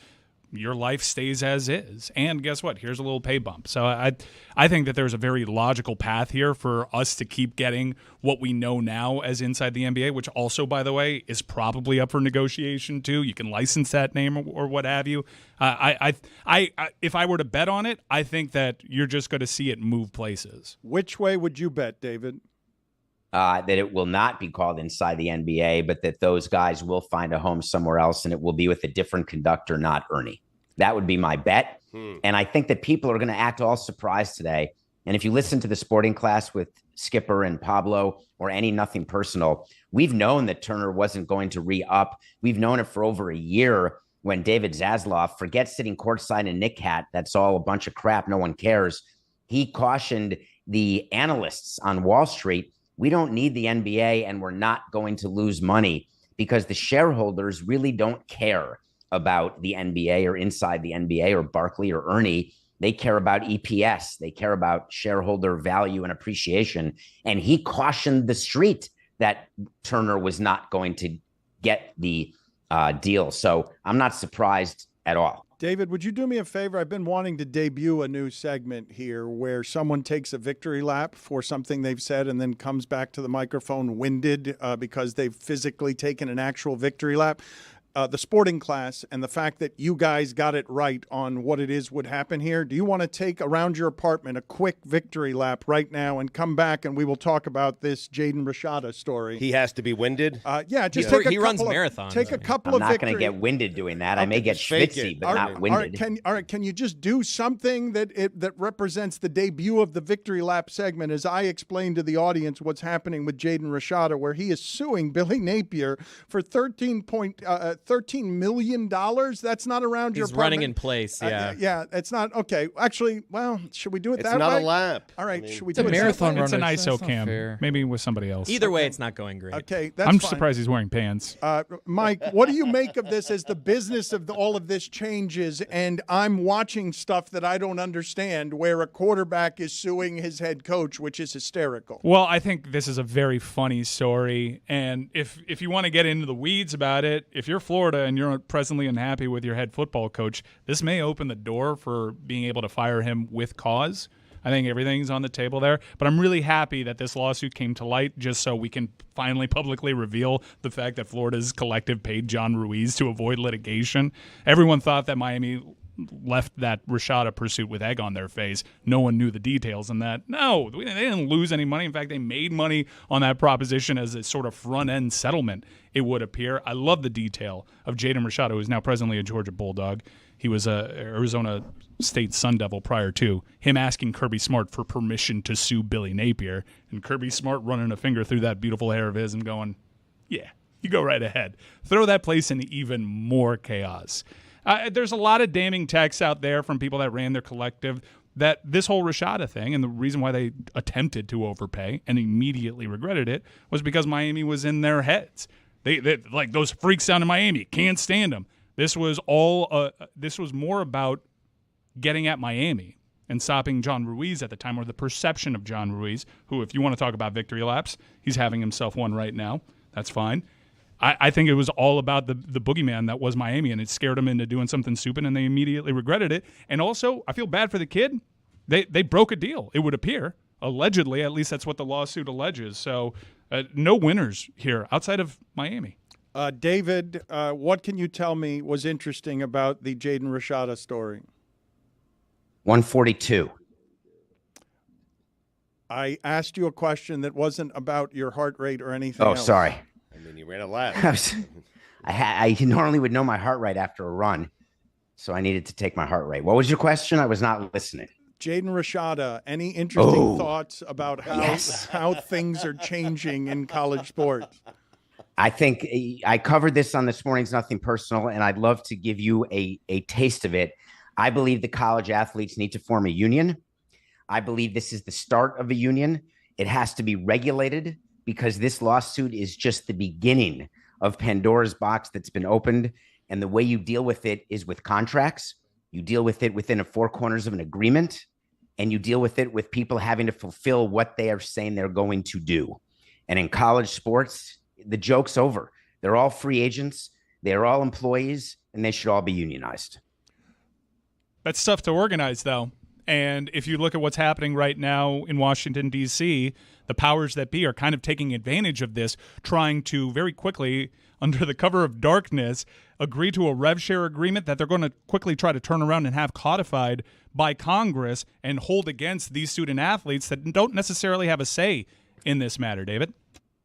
your life stays as is. And guess what? Here's a little pay bump. So I think that there's a very logical path here for us to keep getting what we know now as Inside the NBA, which also, by the way, is probably up for negotiation too. You can license that name or what have you. If I were to bet on it, I think that you're just going to see it move places. Which way would you bet, David? That it will not be called Inside the NBA, but that those guys will find a home somewhere else, and it will be with a different conductor, not Ernie. That would be my bet. And I think that people are going to act all surprised today. And if you listen to the Sporting Class with Skipper and Pablo or any Nothing Personal, we've known that Turner wasn't going to re-up. We've known it for over a year when David Zaslav, forget sitting courtside in Knick hat, that's all a bunch of crap, no one cares. He cautioned the analysts on Wall Street, we don't need the NBA and we're not going to lose money because the shareholders really don't care about the NBA or Inside the NBA or Barkley or Ernie. They care about EPS. They care about shareholder value and appreciation. And he cautioned the street that Turner was not going to get the deal. So I'm not surprised at all. David, would you do me a favor? I've been wanting to debut a new segment here where someone takes a victory lap for something they've said and then comes back to the microphone winded because they've physically taken an actual victory lap. The Sporting Class and the fact that you guys got it right on what it is would happen here. Do you want to take around your apartment a quick victory lap right now and come back and we will talk about this Jaden Rashada story? he has to be winded. Yeah, just take a He runs couple of, marathons. Take a couple I'm of not victory. going to get winded doing that. I may get fake schwitzy, it. but not winded. All right, can you just do something that represents the debut of the victory lap segment as I explain to the audience what's happening with Jaden Rashada, where he is suing Billy Napier for $13 million? That's not around your apartment. He's running in place, yeah. Yeah, it's not. Okay, actually, well, should we do it It's that not way? a lap. All right, I mean, should we It's a do it that marathon way? It's an runner. ISO That's not cam. fair. Maybe with somebody else. Either way, it's not going great. Okay, that's I'm fine. surprised he's wearing pants. Mike, what do you make of this as the business of all of this changes? And I'm watching stuff that I don't understand where a quarterback is suing his head coach, which is hysterical. Well, I think this is a very funny story. And if you want to get into the weeds about it, if you're Florida and you're presently unhappy with your head football coach, this may open the door for being able to fire him with cause. I think everything's on the table there. But I'm really happy that this lawsuit came to light just so we can finally publicly reveal the fact that Florida's collective paid John Ruiz to avoid litigation. Everyone thought that Miami left that Rashada pursuit with egg on their face. No one knew the details in that. No, they didn't lose any money. In fact, they made money on that proposition as a sort of front-end settlement, it would appear. I love the detail of Jaden Rashada, who is now presently a Georgia Bulldog. He was a Arizona State Sun Devil prior to him asking Kirby Smart for permission to sue Billy Napier, and Kirby Smart running a finger through that beautiful hair of his and going, yeah, you go right ahead. Throw that place into even more chaos. There's a lot of damning texts out there from people that ran their collective that this whole Rashada thing, and the reason why they attempted to overpay and immediately regretted it, was because Miami was in their heads. They like those freaks down in Miami, can't stand them. This was all. This was more about getting at Miami and stopping John Ruiz at the time, or the perception of John Ruiz, who, if you want to talk about victory laps, he's having himself one right now. That's fine. I think it was all about the boogeyman that was Miami, and it scared him into doing something stupid, and they immediately regretted it. And also, I feel bad for the kid. They broke a deal, it would appear. Allegedly, at least that's what the lawsuit alleges. So no winners here outside of Miami. David, what can you tell me was interesting about the Jaden Rashada story? 142. I asked you a question that wasn't about your heart rate or anything Oh, else. sorry. I mean, you ran a lap. I normally would know my heart rate after a run, so I needed to take my heart rate. What was your question? I was not listening. Jaden Rashada, any interesting thoughts about how things are changing in college sports? I think I covered this on This Morning's Nothing Personal, and I'd love to give you a taste of it. I believe the college athletes need to form a union. I believe this is the start of a union. It has to be regulated because this lawsuit is just the beginning of Pandora's box that's been opened. And the way you deal with it is with contracts. You deal with it within the four corners of an agreement, and you deal with it with people having to fulfill what they are saying they're going to do. And in college sports, the joke's over. They're all free agents. They're all employees, and they should all be unionized. That's tough to organize, though. And if you look at what's happening right now in Washington, D.C., the powers that be are kind of taking advantage of this, trying to very quickly, under the cover of darkness, agree to a rev share agreement that they're going to quickly try to turn around and have codified by Congress and hold against these student athletes that don't necessarily have a say in this matter, David.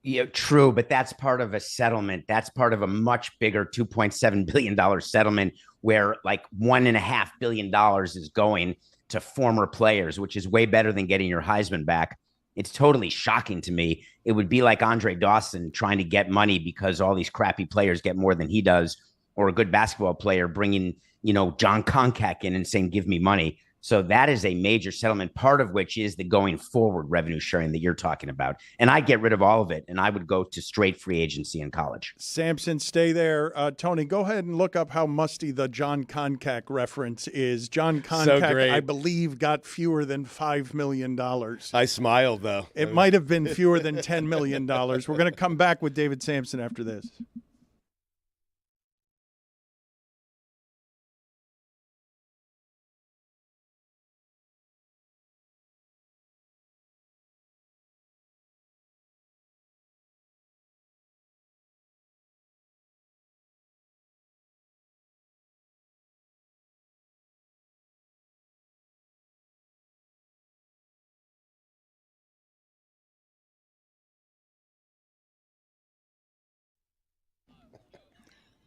Yeah, true, but that's part of a settlement. That's part of a much bigger $2.7 billion settlement where like $1.5 billion is going to former players, which is way better than getting your Heisman back. It's totally shocking to me. It would be like Andre Dawson trying to get money because all these crappy players get more than he does, or a good basketball player bringing, John Konkak in and saying, give me money. So that is a major settlement, part of which is the going forward revenue sharing that you're talking about. And I get rid of all of it, and I would go to straight free agency in college. Samson, stay there. Tony, go ahead and look up how musty the John Konkak reference is. John Konkak, I believe, got fewer than $5 million. I smiled, though. It might have been fewer than $10 million. We're going to come back with David Samson after this.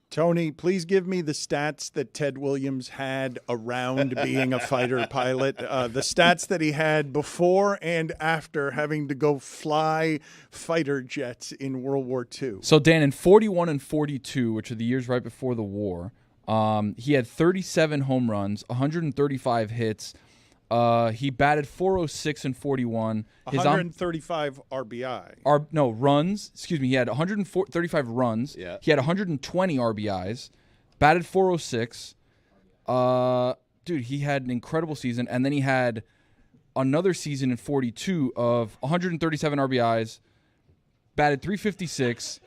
Tony, please give me the stats that Ted Williams had around being a fighter pilot, the stats that he had before and after having to go fly fighter jets in World War II. So, Dan, in 41 and 42, which are the years right before the war, he had 37 home runs, 135 hits. He batted .406 and 41. 135 RBI. Runs. Excuse me. He had 135 runs. Yeah. He had 120 RBIs. Batted .406. Dude, he had an incredible season. And then he had another season in 42 of 137 RBIs. Batted .356.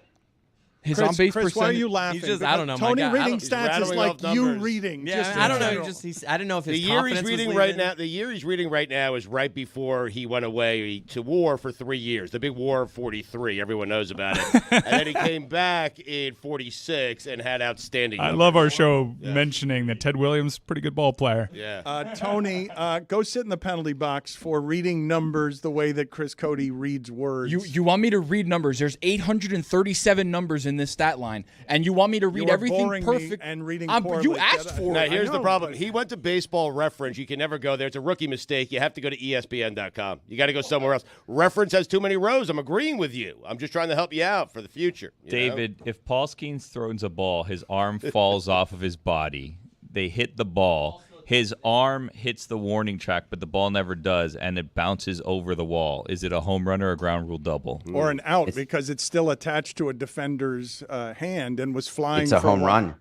His Chris, on-base Chris, percentage. why are you laughing? He's just, I don't know. Tony my God, reading stats is like you reading. Yeah, just I in don't know. general. I don't know if his The year he's confidence was reading leaving. right now. The year he's reading right now is right before he went away to war for 3 years. The big war of '43. Everyone knows about it. And then he came back in '46 and had outstanding. I numbers. love our show mentioning that Ted Williams, pretty good ball player. Yeah. Tony, go sit in the penalty box for reading numbers the way that Chris Cody reads words. You want me to read numbers? There's 837 numbers in this stat line, and you want me to read everything perfect and reading You poorly. asked for Now, it. here's the know, problem. but- He went to Baseball Reference. You can never go there. It's a rookie mistake. You have to go to ESPN.com. You got to go somewhere else. Reference has too many rows. I'm agreeing with you. I'm just trying to help you out for the future. you know? David, if Paul Skeens throws a ball, his arm falls off of his body. They hit the ball. His arm hits the warning track, but the ball never does, and it bounces over the wall. Is it a home run or a ground rule double? or an out because it's still attached to a defender's hand and was flying. It's a for home one. run.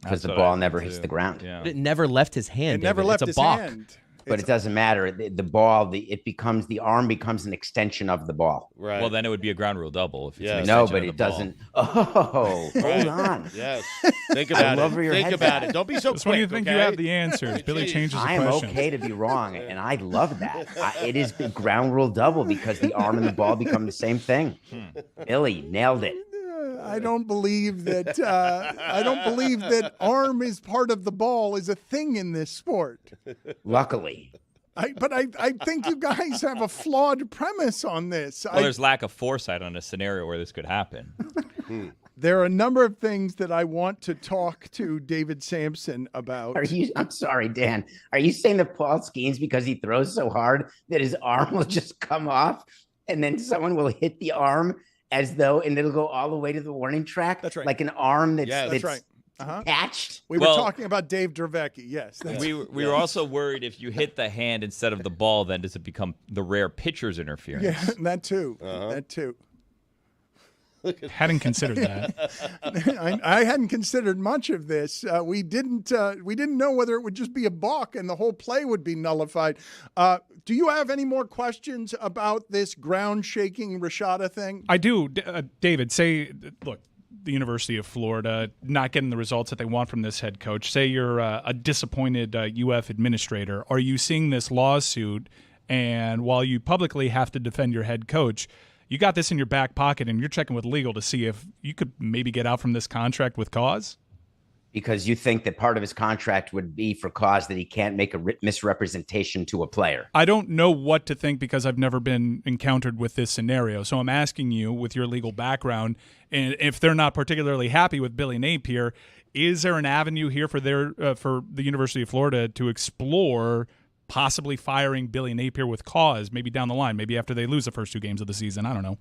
because the That's what ball I never think, hits too. the ground. Yeah. But it never left his hand. It never David. left it's his a balk. hand. But it doesn't matter. The ball, the arm becomes an extension of the ball. Right. Well, then it would be a ground rule double if it's Yeah. an No, extension but of it the ball. doesn't. Oh, Right. hold on. Yes. Think about love it. where your Think head's about at. it. Don't be so Just quick. when you think okay? you have the answers, Billy Jeez. changes the I am question. okay to be wrong, and I love that. It is the ground rule double because the arm and the ball become the same thing. Billy nailed it. I don't believe that. I don't believe that arm is part of the ball is a thing in this sport. Luckily. But I think you guys have a flawed premise on this. Well, there's lack of foresight on a scenario where this could happen. There are a number of things that I want to talk to David Sampson about. I'm sorry, Dan. Are you saying that Paul Skeens, because he throws so hard that his arm will just come off and then someone will hit the arm and it'll go all the way to the warning track? That's right. Like an arm that's, Yes. That's right. patched? We were Well- talking about Dave Dravecki. Yes. That's We were also worried if you hit the hand instead of the ball, then does it become the rare pitcher's interference? Yeah, that too. That too. Hadn't considered that. I hadn't considered much of this. We didn't know whether it would just be a balk and the whole play would be nullified. Do you have any more questions about this ground shaking Rashada thing? I do. David, look, the University of Florida not getting the results that they want from this head coach. Say you're a disappointed UF administrator. Are you seeing this lawsuit, and while you publicly have to defend your head coach, you got this in your back pocket and you're checking with legal to see if you could maybe get out from this contract with cause? Because you think that part of his contract would be for cause that he can't make a misrepresentation to a player. I don't know what to think because I've never been encountered with this scenario. So I'm asking you, with your legal background, and if they're not particularly happy with Billy Napier, is there an avenue here for the University of Florida to explore possibly firing Billy Napier with cause, maybe down the line, maybe after they lose the first two games of the season? I don't know.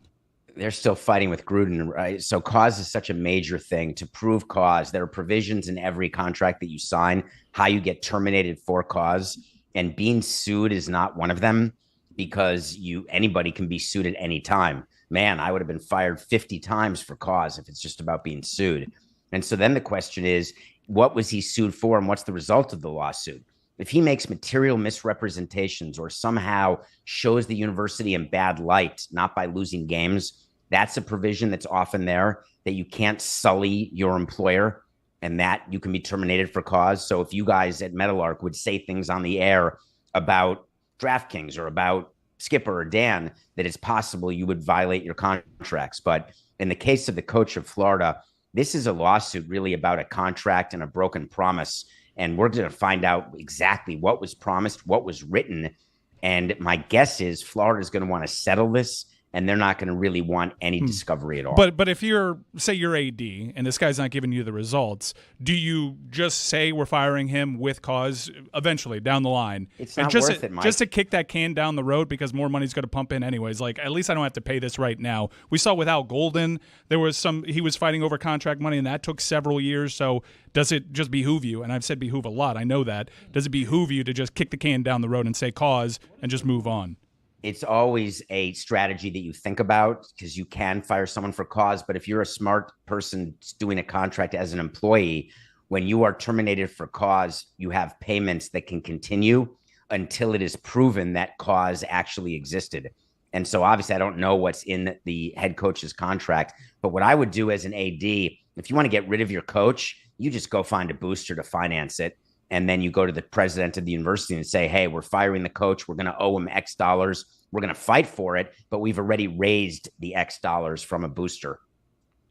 They're still fighting with Gruden, right? So cause is such a major thing. To prove cause, there are provisions in every contract that you sign, how you get terminated for cause, and being sued is not one of them, because anybody can be sued at any time. Man, I would have been fired 50 times for cause if it's just about being sued. And so then the question is, what was he sued for and what's the result of the lawsuit? If he makes material misrepresentations or somehow shows the university in bad light, not by losing games, that's a provision that's often there, that you can't sully your employer and that you can be terminated for cause. So if you guys at Meadowlark would say things on the air about DraftKings or about Skipper or Dan, that it's possible you would violate your contracts. But in the case of the coach of Florida, this is a lawsuit really about a contract and a broken promise. And we're going to find out exactly what was promised, what was written. And my guess is Florida is going to want to settle this, and they're not going to really want any discovery at all. But if you're AD and this guy's not giving you the results, do you just say we're firing him with cause eventually down the line? It's and not just worth it, Mike. Just to kick that can down the road because more money's going to pump in anyways. Like, at least I don't have to pay this right now. We saw with Al Golden, he was fighting over contract money, and that took several years. So does it just behoove you? And I've said behoove a lot. I know that. Does it behoove you to just kick the can down the road and say cause and just move on? It's always a strategy that you think about because you can fire someone for cause. But if you're a smart person doing a contract as an employee, when you are terminated for cause, you have payments that can continue until it is proven that cause actually existed. And so obviously I don't know what's in the head coach's contract, but what I would do as an AD, if you want to get rid of your coach, you just go find a booster to finance it. And then you go to the president of the university and say, hey, we're firing the coach. We're going to owe him X dollars. We're going to fight for it, but we've already raised the X dollars from a booster.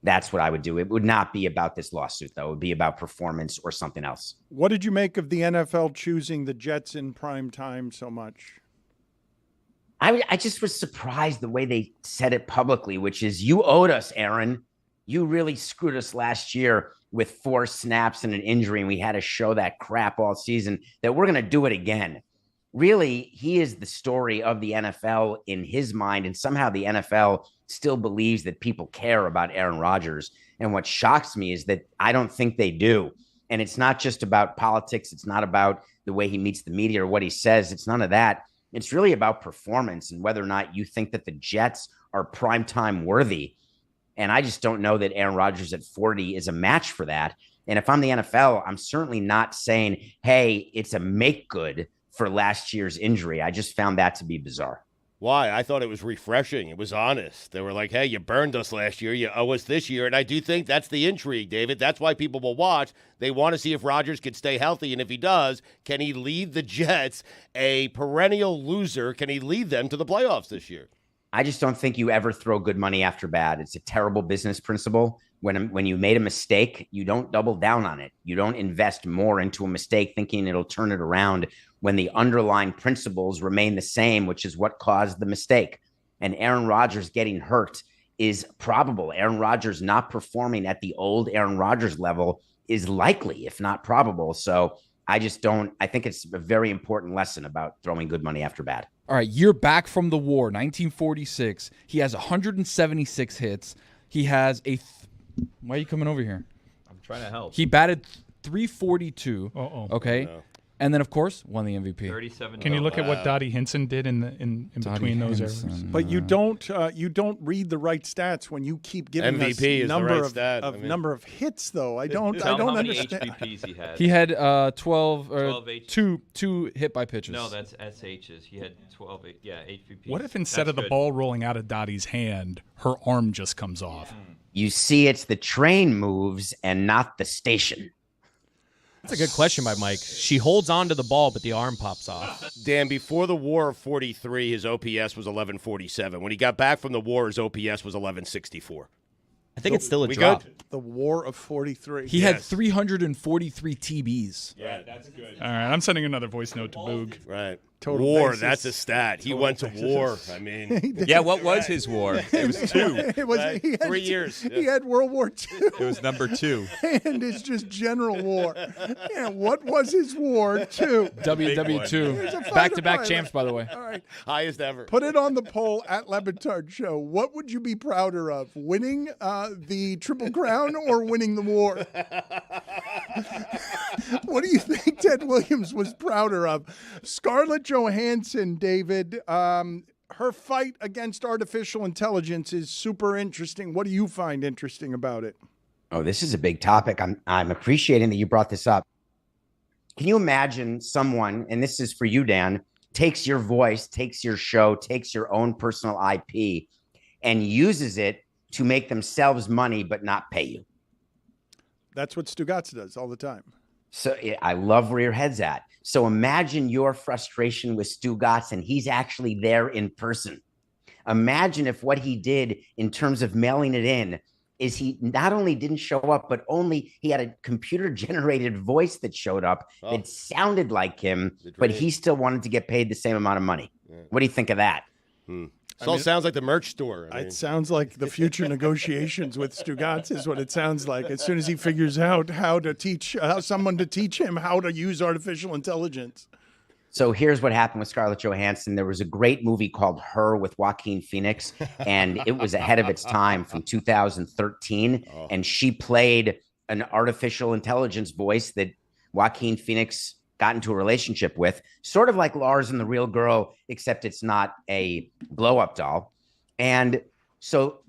That's what I would do. It would not be about this lawsuit, though. It would be about performance or something else. What did you make of the NFL choosing the Jets in prime time so much? I just was surprised the way they said it publicly, which is, you owed us, Aaron. You really screwed us last year with 4 snaps and an injury, and we had to show that crap all season, that we're going to do it again. Really, he is the story of the NFL in his mind, and somehow the NFL still believes that people care about Aaron Rodgers. And what shocks me is that I don't think they do. And it's not just about politics. It's not about the way he meets the media or what he says. It's none of that. It's really about performance and whether or not you think that the Jets are primetime worthy. And I just don't know that Aaron Rodgers at 40 is a match for that. And if I'm the NFL, I'm certainly not saying, hey, it's a make good for last year's injury. I just found that to be bizarre. Why? I thought it was refreshing. It was honest. They were like, hey, you burned us last year. You owe us this year. And I do think that's the intrigue, David. That's why people will watch. They want to see if Rodgers can stay healthy. And if he does, can he lead the Jets, a perennial loser, can he lead them to the playoffs this year? I just don't think you ever throw good money after bad. It's a terrible business principle. When you made a mistake, you don't double down on it. You don't invest more into a mistake thinking it'll turn it around when the underlying principles remain the same, which is what caused the mistake. And Aaron Rodgers getting hurt is probable. Aaron Rodgers not performing at the old Aaron Rodgers level is likely, if not probable. So I think it's a very important lesson about throwing good money after bad. All right, year back from the war, 1946. He has 176 hits. He has why are you coming over here? I'm trying to help. He batted .342. Okay. No. And then, of course, won the MVP. 37. Can you look at what Dottie Hinson did in between those errors? But you don't read the right stats when you keep giving MVP us is number the right of, stat. of number of hits, though. I don't Tell him how many understand. HBPs he had. He had 12 or 12 H- two hit by pitches. No, that's SHs. He had 12. HBPs. What if instead of the ball rolling out of Dottie's hand, her arm just comes off? You see, it's the train moves and not the station. That's a good question by Mike. She holds on to the ball, but the arm pops off. Dan, before the war of 43, his OPS was 1147. When he got back from the war, his OPS was 1164. I think it's still a We drop. good? The War of 43. He had 343 TBs. Yeah, that's good. All right, I'm sending another voice note to Boog. Right. Total war, bases. that's a stat. He went to war. I mean, Yeah, what was his war? It was 2. It was Right. he had, 3 years. He had World War II. It was number 2. And it's just general war. Yeah, what was his war too? WW2. Back-to-back pilot. champs, by the way. All right, highest ever. put it on the poll at Le Batard Show. What would you be prouder of, winning the Triple Crown or winning the war? What do you think Ted Williams was prouder of? Scarlett Johansson, David. Her fight against artificial intelligence is super interesting. What do you find interesting about it? Oh, this is a big topic. I'm appreciating that you brought this up. Can you imagine someone, and this is for you, Dan, takes your voice, takes your show, takes your own personal IP, and uses it to make themselves money but not pay you? That's what Stugotz does all the time. So I love where your head's at. So imagine your frustration with Stugotz, and he's actually there in person. Imagine if what he did in terms of mailing it in is he not only didn't show up, but only he had a computer-generated voice that showed up that sounded like him, but he still wanted to get paid the same amount of money. Yeah. What do you think of that? This all sounds like the merch store. It sounds like the future negotiations with Stugotz is what it sounds like. As soon as he figures out how to teach someone to teach him how to use artificial intelligence. So here's what happened with Scarlett Johansson. There was a great movie called Her with Joaquin Phoenix, and it was ahead of its time from 2013. And she played an artificial intelligence voice that Joaquin Phoenix got into a relationship with, sort of like Lars and the Real Girl, except it's not a blow-up doll. And so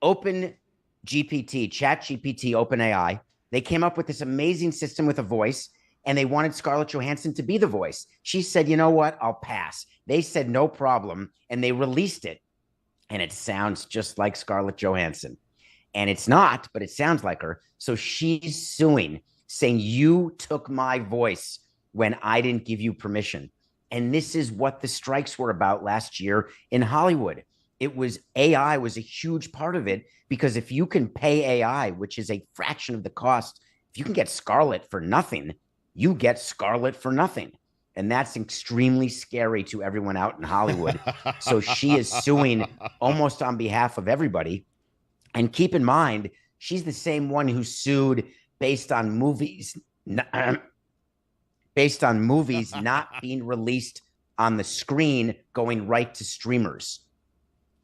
OpenGPT, ChatGPT, OpenAI, they came up with this amazing system with a voice, and they wanted Scarlett Johansson to be the voice. She said, you know what? I'll pass. They said, no problem. And they released it. And it sounds just like Scarlett Johansson. And it's not, but it sounds like her. So she's suing, saying, you took my voice when I didn't give you permission. And this is what the strikes were about last year in Hollywood. It was AI was a huge part of it, because if you can pay AI, which is a fraction of the cost, if you can get Scarlett for nothing, you get Scarlett for nothing. And that's extremely scary to everyone out in Hollywood. So she is suing almost on behalf of everybody. And keep in mind, she's the same one who sued based on movies not being released on the screen, going right to streamers.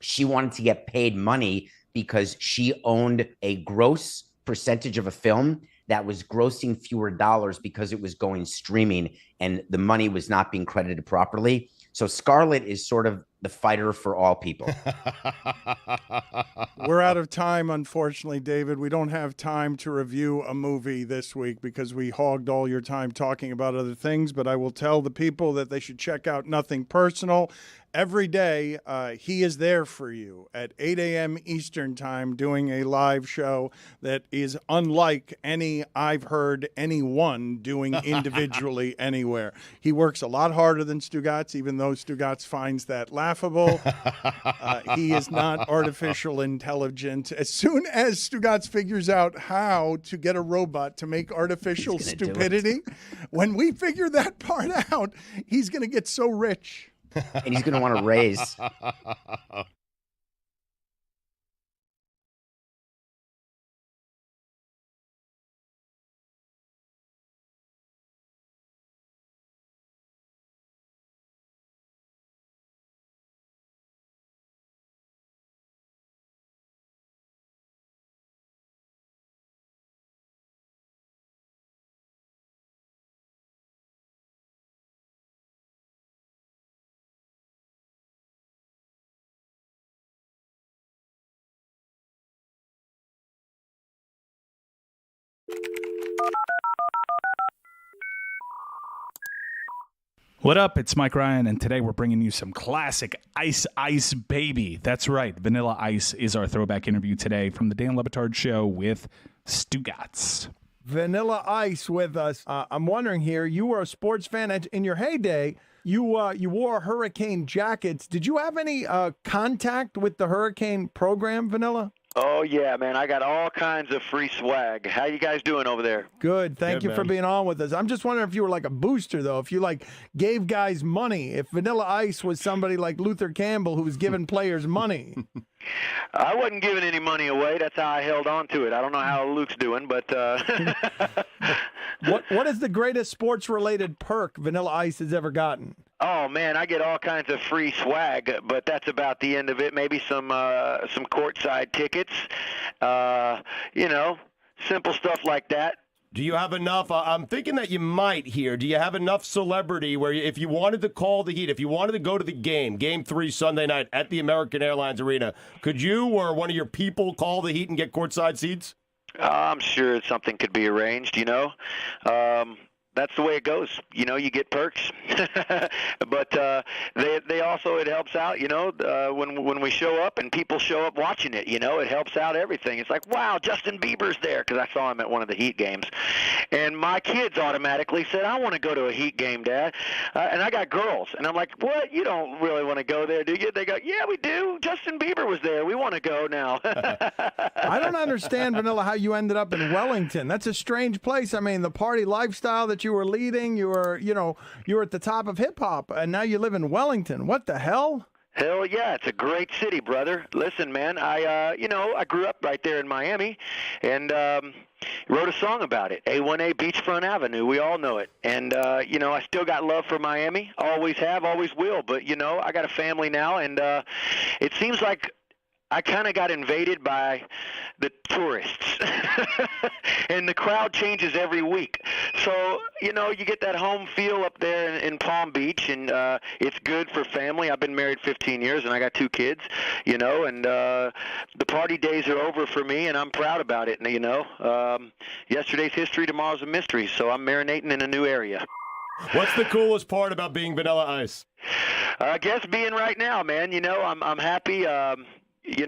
She wanted to get paid money because she owned a gross percentage of a film that was grossing fewer dollars because it was going streaming and the money was not being credited properly. So Scarlett is sort of the fighter for all people. We're out of time, unfortunately, David. We don't have time to review a movie this week because we hogged all your time talking about other things, but I will tell the people that they should check out Nothing Personal. Every day, he is there for you at 8 a.m. Eastern Time doing a live show that is unlike any I've heard anyone doing individually anywhere. He works a lot harder than Stugotz, even though Stugotz finds that laughable. He is not artificial intelligence. As soon as Stugotz figures out how to get a robot to make artificial stupidity, when we figure that part out, he's going to get so rich. And he's going to want to raise. What up? It's Mike Ryan, and today we're bringing you some classic Ice Ice Baby. That's right. Vanilla Ice is our throwback interview today from the Dan Le Batard Show with Stugotz. Vanilla Ice with us. I'm wondering here, you were a sports fan in your heyday. You wore hurricane jackets. Did you have any contact with the hurricane program, Vanilla? Oh, yeah, man. I got all kinds of free swag. How you guys doing over there? Good. Thank you for being on with us. I'm just wondering if you were like a booster, though, if you like gave guys money, if Vanilla Ice was somebody like Luther Campbell who was giving players money. I wasn't giving any money away. That's how I held on to it. I don't know how Luke's doing, but... What is the greatest sports-related perk Vanilla Ice has ever gotten? Oh, man, I get all kinds of free swag, but that's about the end of it. Maybe some courtside tickets, simple stuff like that. Do you have enough? I'm thinking that you might here. Do you have enough celebrity where if you wanted to call the Heat, if you wanted to go to the Game 3 Sunday night at the American Airlines Arena, could you or one of your people call the Heat and get courtside seats? I'm sure something could be arranged, That's the way it goes. You get perks. But they also, it helps out, when we show up and people show up watching it, it helps out everything. It's like, wow, Justin Bieber's there, because I saw him at one of the Heat games. And my kids automatically said, I want to go to a Heat game, Dad. And I got girls. And I'm like, what? You don't really want to go there, do you? They go, yeah, we do. Justin Bieber was there. We want to go now. I don't understand, Vanilla, how you ended up in Wellington. That's a strange place. I mean, the party lifestyle that you were leading, you were at the top of hip hop, and now you live in Wellington. What the hell? Hell yeah, it's a great city, brother. Listen, man, I grew up right there in Miami, and wrote a song about it. A1A Beachfront Avenue, we all know it. And I still got love for Miami. Always have, always will. But I got a family now, and it seems like I kind of got invaded by the tourists, and the crowd changes every week. So, you get that home feel up there in Palm Beach, and it's good for family. I've been married 15 years, and I got 2 kids, and the party days are over for me, and I'm proud about it. And, yesterday's history, tomorrow's a mystery, so I'm marinating in a new area. What's the coolest part about being Vanilla Ice? I guess being right now, man. I'm happy. We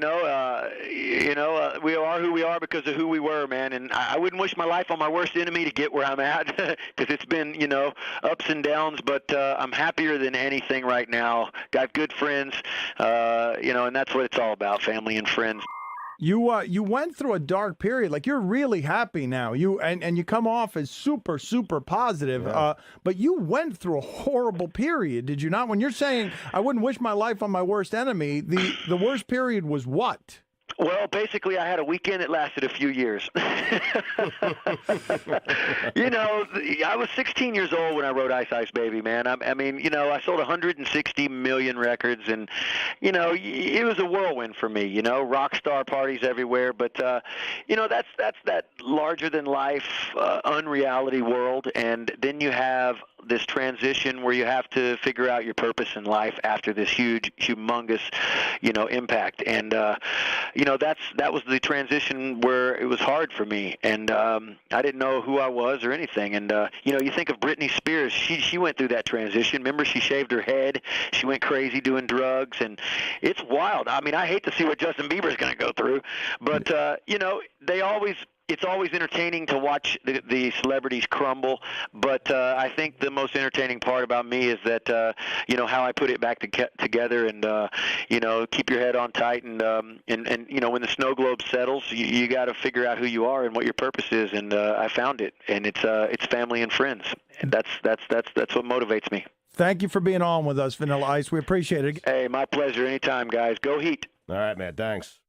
are who we are because of who we were, man. And I wouldn't wish my life on my worst enemy to get where I'm at, because it's been, ups and downs. But I'm happier than anything right now. Got good friends, and that's what it's all about, family and friends. You went through a dark period. Like, you're really happy now. You come off as super, super positive. Yeah. But you went through a horrible period, did you not? When you're saying I wouldn't wish my life on my worst enemy, the worst period was what? Well, basically, I had a weekend that lasted a few years. I was 16 years old when I wrote Ice Ice Baby, man. I sold 160 million records, and, it was a whirlwind for me, rock star parties everywhere. But, that's that larger-than-life, unreality world. And then you have this transition where you have to figure out your purpose in life after this humongous, impact. And, that was the transition where it was hard for me. And I didn't know who I was or anything. And, you think of Britney Spears. She went through that transition. Remember, she shaved her head. She went crazy doing drugs. And it's wild. I mean, I hate to see what Justin Bieber's going to go through. But, it's always entertaining to watch the celebrities crumble, but I think the most entertaining part about me is that how I put it back together, and keep your head on tight, and when the snow globe settles, you got to figure out who you are and what your purpose is, and I found it, and it's family and friends, and that's what motivates me. Thank you for being on with us, Vanilla Ice. We appreciate it. Hey, my pleasure. Anytime, guys. Go Heat. All right, man. Thanks.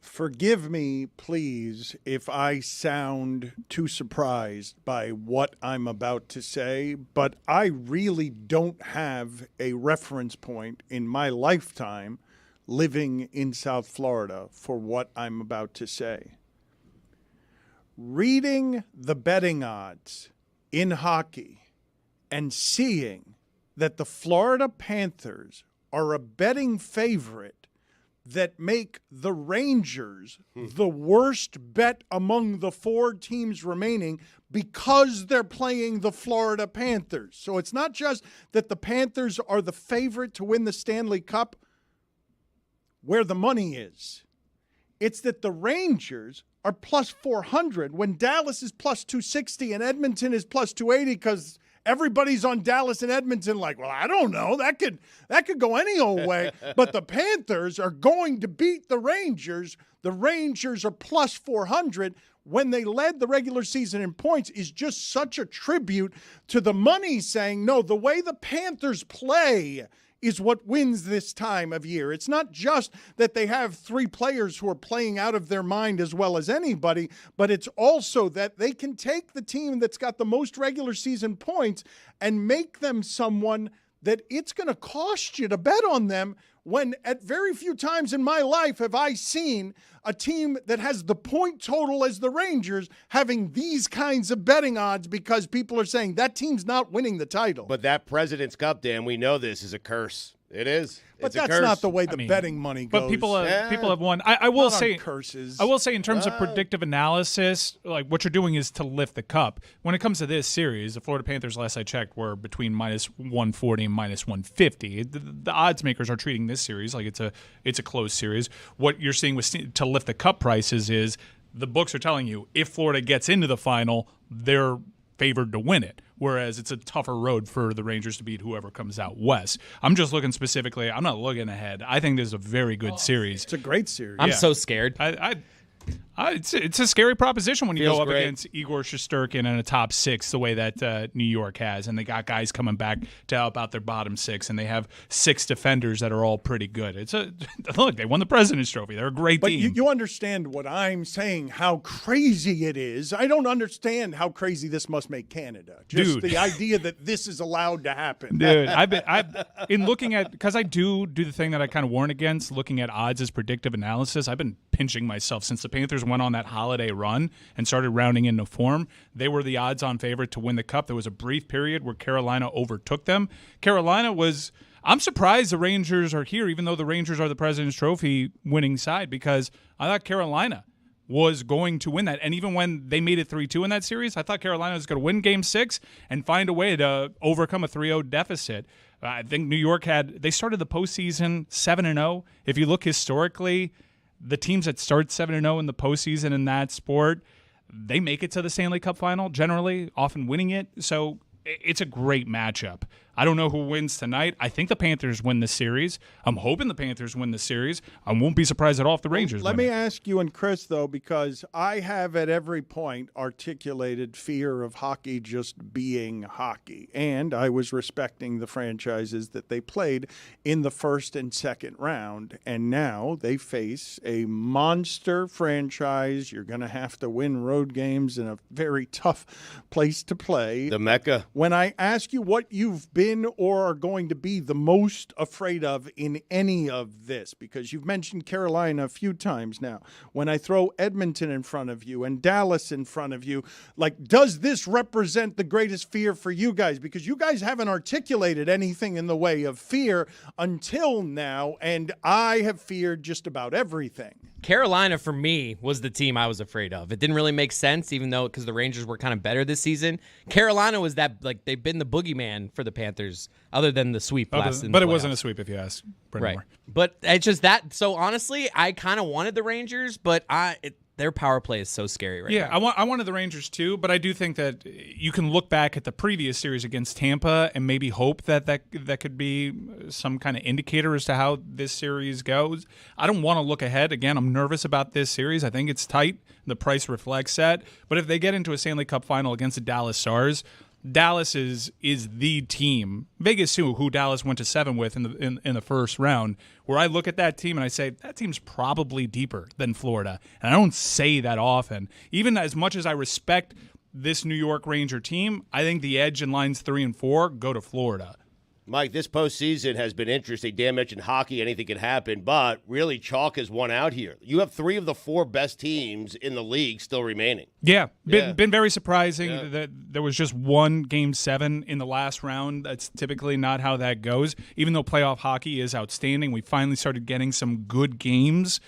Forgive me, please, if I sound too surprised by what I'm about to say, but I really don't have a reference point in my lifetime living in South Florida for what I'm about to say. Reading the betting odds in hockey and seeing that the Florida Panthers are a betting favorite that make the Rangers the worst bet among the 4 teams remaining because they're playing the Florida Panthers. So it's not just that the Panthers are the favorite to win the Stanley Cup where the money is. It's that the Rangers are plus 400 when Dallas is plus 260 and Edmonton is plus 280 because everybody's on Dallas and Edmonton like, well, I don't know. That could go any old way. But the Panthers are going to beat the Rangers. The Rangers are plus 400 when they led the regular season in points is just such a tribute to the money saying, no, the way the Panthers play is what wins this time of year. It's not just that they have 3 players who are playing out of their mind as well as anybody, but it's also that they can take the team that's got the most regular season points and make them someone that it's going to cost you to bet on them, when at very few times in my life have I seen a team that has the point total as the Rangers having these kinds of betting odds because people are saying that team's not winning the title. But that President's Cup, Dan, we know this is a curse. It is. But that's not the way the betting money goes. But people have won. I will say curses. I will say in terms of predictive analysis, like what you're doing is to lift the cup. When it comes to this series, the Florida Panthers, last I checked, were between minus 140 and minus 150. The odds makers are treating this series like it's a close series. What you're seeing with to lift the cup prices is the books are telling you if Florida gets into the final, they're favored to win it, whereas it's a tougher road for the Rangers to beat whoever comes out west. I'm just looking specifically. I'm not looking ahead. I think this is a very good series. It's a great series. I'm so scared. It's a scary proposition when you Feels go up great. against Igor Shesterkin in a top 6 the way that New York has, and they got guys coming back to help out their bottom 6, and they have 6 defenders that are all pretty good. Look, they won the President's Trophy. They're a great team. But you understand what I'm saying, how crazy it is. I don't understand how crazy this must make Canada. Just the idea that this is allowed to happen. Dude, I've in looking at, because I do the thing that I kind of warn against, looking at odds as predictive analysis. I've been pinching myself since the Panthers went on that holiday run and started rounding into form. They were the odds-on favorite to win the Cup. There was a brief period where Carolina overtook them. I'm surprised the Rangers are here, even though the Rangers are the President's Trophy winning side, because I thought Carolina was going to win that. And even when they made it 3-2 in that series, I thought Carolina was going to win Game 6 and find a way to overcome a 3-0 deficit. I think New York they started the postseason 7-0. If you look historically, the teams that start 7-0 in the postseason in that sport, they make it to the Stanley Cup final, generally, often winning it. So it's a great matchup. I don't know who wins tonight. I think the Panthers win the series. I'm hoping the Panthers win the series. I won't be surprised at all if the Rangers Let win me it. ask you and Chris, though, because I have at every point articulated fear of hockey just being hockey. And I was respecting the franchises that they played in the first and second round. And now they face a monster franchise. You're going to have to win road games in a very tough place to play. The Mecca. When I ask you what you've been or are going to be the most afraid of in any of this, because you've mentioned Carolina a few times now, when I throw Edmonton in front of you and Dallas in front of you, like, does this represent the greatest fear for you guys? Because you guys haven't articulated anything in the way of fear until now, and I have feared just about everything. Carolina, for me, was the team I was afraid of. It didn't really make sense, even though because the Rangers were kind of better this season. Carolina was that, like, they've been the boogeyman for the Panthers, other than the sweep last in the But it playoffs. wasn't a sweep, if you ask Brendan Right. Moore. But it's just that. So honestly, I kind of wanted the Rangers, but their power play is so scary right now. I wanted the Rangers too, but I do think that you can look back at the previous series against Tampa and maybe hope that could be some kind of indicator as to how this series goes. I don't want to look ahead. Again, I'm nervous about this series. I think it's tight. The price reflects that. But if they get into a Stanley Cup final against the Dallas Stars, Dallas is the team. Vegas too, who Dallas went to 7 with in the first round. Where I look at that team and I say that team's probably deeper than Florida, and I don't say that often. Even as much as I respect this New York Ranger team, I think the edge in lines 3 and 4 go to Florida. Mike, this postseason has been interesting. Dan mentioned hockey, anything can happen, but really chalk has won out here. You have 3 of the 4 best teams in the league still remaining. Yeah, been very surprising that there was just one Game 7 in the last round. That's typically not how that goes. Even though playoff hockey is outstanding, we finally started getting some good games.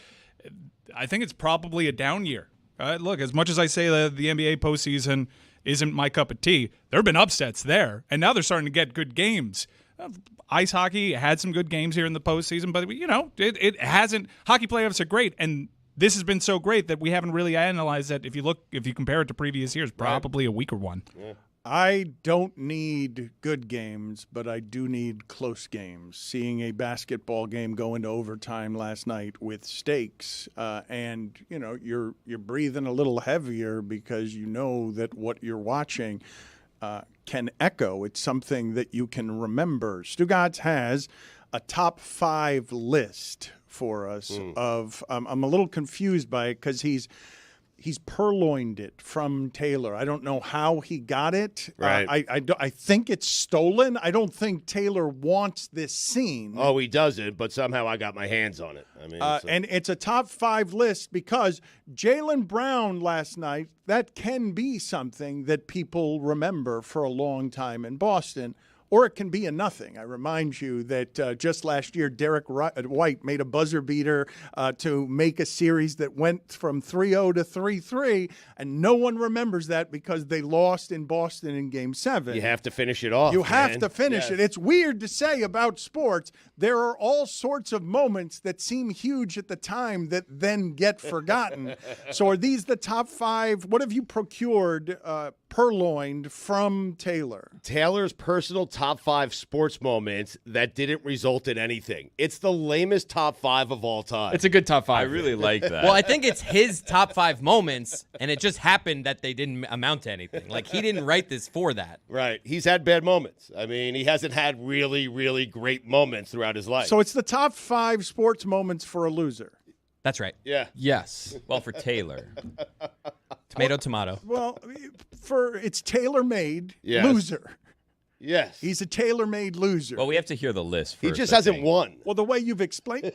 I think it's probably a down year. Look, as much as I say the NBA postseason isn't my cup of tea, there have been upsets there, and now they're starting to get good games. Ice hockey had some good games here in the postseason, but it hasn't. Hockey playoffs are great, and this has been so great that we haven't really analyzed that. If you compare it to previous years, probably a weaker one. Yeah. I don't need good games, but I do need close games. Seeing a basketball game go into overtime last night with stakes, and you're breathing a little heavier because you know that what you're watching can echo. It's something that you can remember. Stugotz has a top 5 list for us of. I'm a little confused by it because he's purloined it from Taylor. I don't know how he got it. Right. I think it's stolen. I don't think Taylor wants this scene. Oh, he doesn't, but somehow I got my hands on it. I mean, and it's a top 5 list because Jaylen Brown last night, that can be something that people remember for a long time in Boston. Or it can be a nothing. I remind you that just last year, Derek White made a buzzer beater to make a series that went from 3-0 to 3-3, and no one remembers that because they lost in Boston in Game 7. You have to finish it off. You have to finish it. It's weird to say about sports. There are all sorts of moments that seem huge at the time that then get forgotten. So are these the top 5? What have you procured purloined from Taylor? Taylor's personal top 5 sports moments that didn't result in anything. It's the lamest top 5 of all time. It's a good top 5. I really like that. Well, I think it's his top 5 moments, and it just happened that they didn't amount to anything. Like, he didn't write this for that. Right. He's had bad moments. I mean, he hasn't had really, really great moments throughout his life. So it's the top 5 sports moments for a loser. That's right. Yeah. Yes. Well, for Taylor. Tomato. Well, it's tailor-made Yes. loser. Yes. He's a tailor-made loser. Well, we have to hear the list first. He just I hasn't think. won. Well, the way you've explained,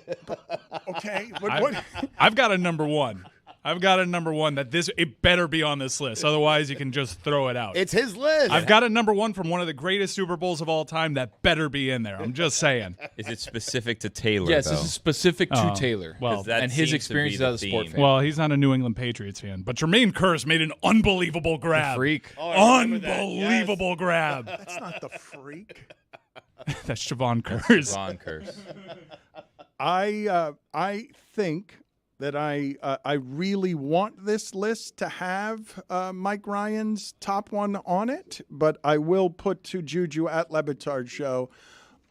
okay. What? I've got a number 1. I've got a number 1 that it better be on this list. Otherwise, you can just throw it out. It's his list. I've got a number 1 from one of the greatest Super Bowls of all time that better be in there. I'm just saying. Is it specific to Taylor, Yes, though? this is specific to Oh, Taylor. well, that and his seems to experiences be the as a sport theme. fan. Well, he's not a New England Patriots fan, but Jermaine Kearse made an unbelievable grab. freak. Oh, I remember that. Unbelievable grab. That's not the freak. That's Javon Kearse. Ron Curse. I think that I really want this list to have Mike Ryan's top 1 on it, but I will put to Juju at Le Batard Show.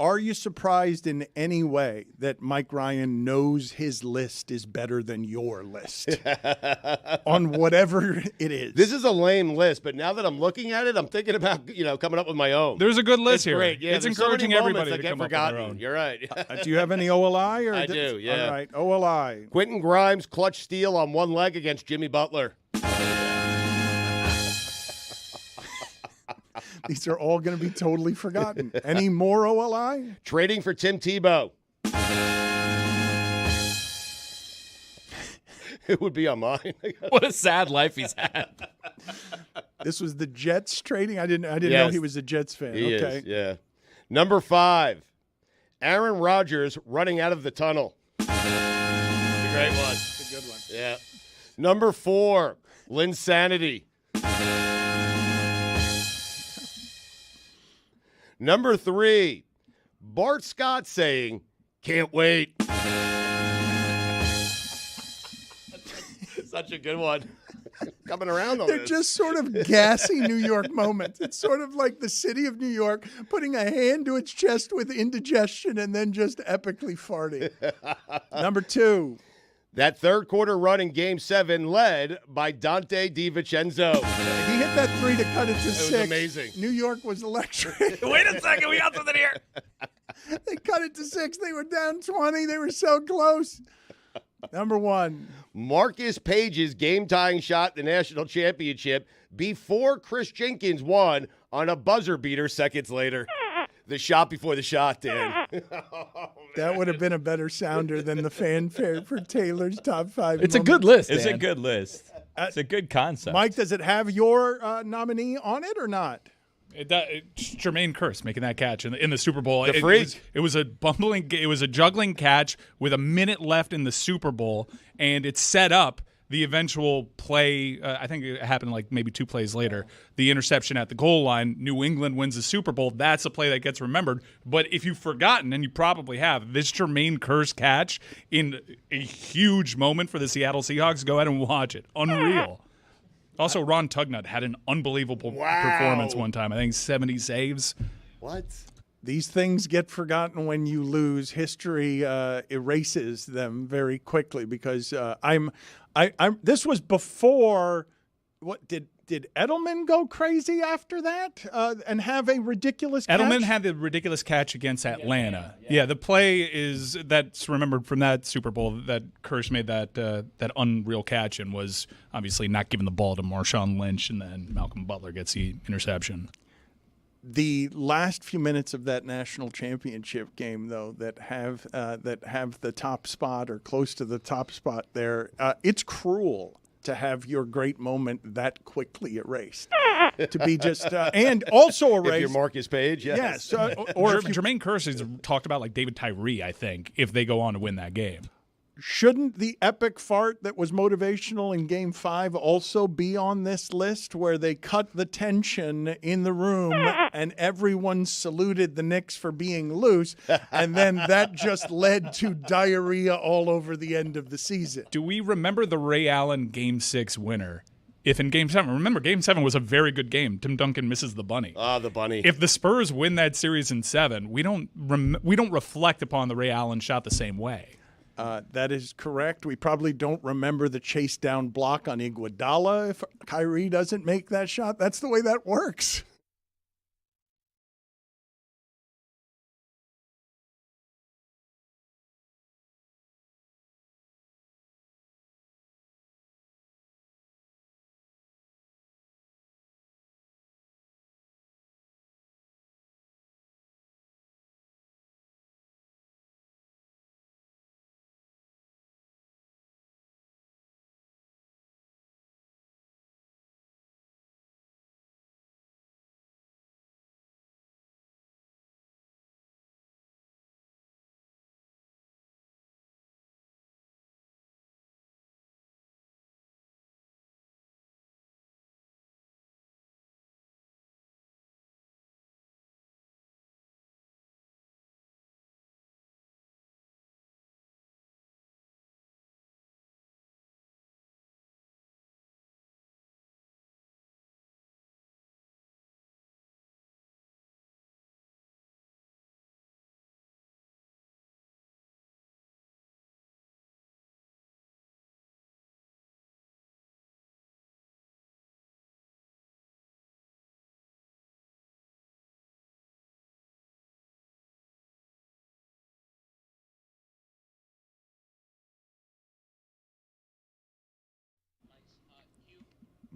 Are you surprised in any way that Mike Ryan knows his list is better than your list on whatever it is? This is a lame list, but now that I'm looking at it, I'm thinking about coming up with my own. There's a good list It's here. great. Yeah, it's there's so encouraging many everybody moments to that come get up with their forgotten. own. You're right. Do you have any OLI? Or I do, yeah. All right, OLI. Quentin Grimes clutch steal on one leg against Jimmy Butler. These are all going to be totally forgotten. Any more OLI? Trading for Tim Tebow. It would be on mine. What a sad life he's had. This was the Jets trading. I didn't know Yes. he was a Jets fan. He Okay. is, yeah. Number 5, Aaron Rodgers running out of the tunnel. It's a great one. It's a good one. Yeah. Number 4, Linsanity. Number 3, Bart Scott saying, "Can't wait." Such a good one. Coming around on They're this. just sort of gassy New York moments. It's sort of like the city of New York putting a hand to its chest with indigestion and then just epically farting. Number 2. That third quarter run in Game 7 led by Dante DiVincenzo. He hit that 3 to cut it to 6. was amazing. New York was electric. Wait a second, we got something here. They cut it to 6. They were down 20. They were so close. Number 1. Marcus Page's game-tying shot in the national championship before Chris Jenkins won on a buzzer beater seconds later. The shot before the shot, Dan. That would have been a better sounder than the fanfare for Taylor's top 5. It's a good list. It's a Dan. good list. It's a good concept. Mike, does it have your nominee on it or not? It's Jermaine Kearse making that catch in the Super Bowl. The freak. It was a juggling catch with a minute left in the Super Bowl, and it set up the eventual play. I think it happened like maybe 2 plays later. The interception at the goal line. New England wins the Super Bowl. That's a play that gets remembered. But if you've forgotten, and you probably have, this Jermaine Kearse catch in a huge moment for the Seattle Seahawks, go ahead and watch it. Unreal. Also, Ron Tugnut had an unbelievable performance one time. I think 70 saves. What? These things get forgotten when you lose. History erases them very quickly because I'm. This was before. What did Edelman go crazy after that and have a ridiculous catch? Edelman had the ridiculous catch against Atlanta. Yeah, the play that's remembered from that Super Bowl that Kearse made that unreal catch and was obviously not giving the ball to Marshawn Lynch, and then Malcolm Butler gets the interception. The last few minutes of that national championship game, though, that have the top spot or close to the top spot there, it's cruel to have your great moment that quickly erased. To be just and also erased. If you're Marcus Page, yes. Or if Jermaine Kearse is talked about like David Tyree, I think, if they go on to win that game. Shouldn't the epic fart that was motivational in Game 5 also be on this list where they cut the tension in the room and everyone saluted the Knicks for being loose, and then that just led to diarrhea all over the end of the season? Do we remember the Ray Allen Game 6 winner? If in Game 7, remember Game 7 was a very good game. Tim Duncan misses the bunny. Ah, the bunny. If the Spurs win that series in 7, we don't reflect upon the Ray Allen shot the same way. That is correct. We probably don't remember the chase down block on Iguodala if Kyrie doesn't make that shot. That's the way that works.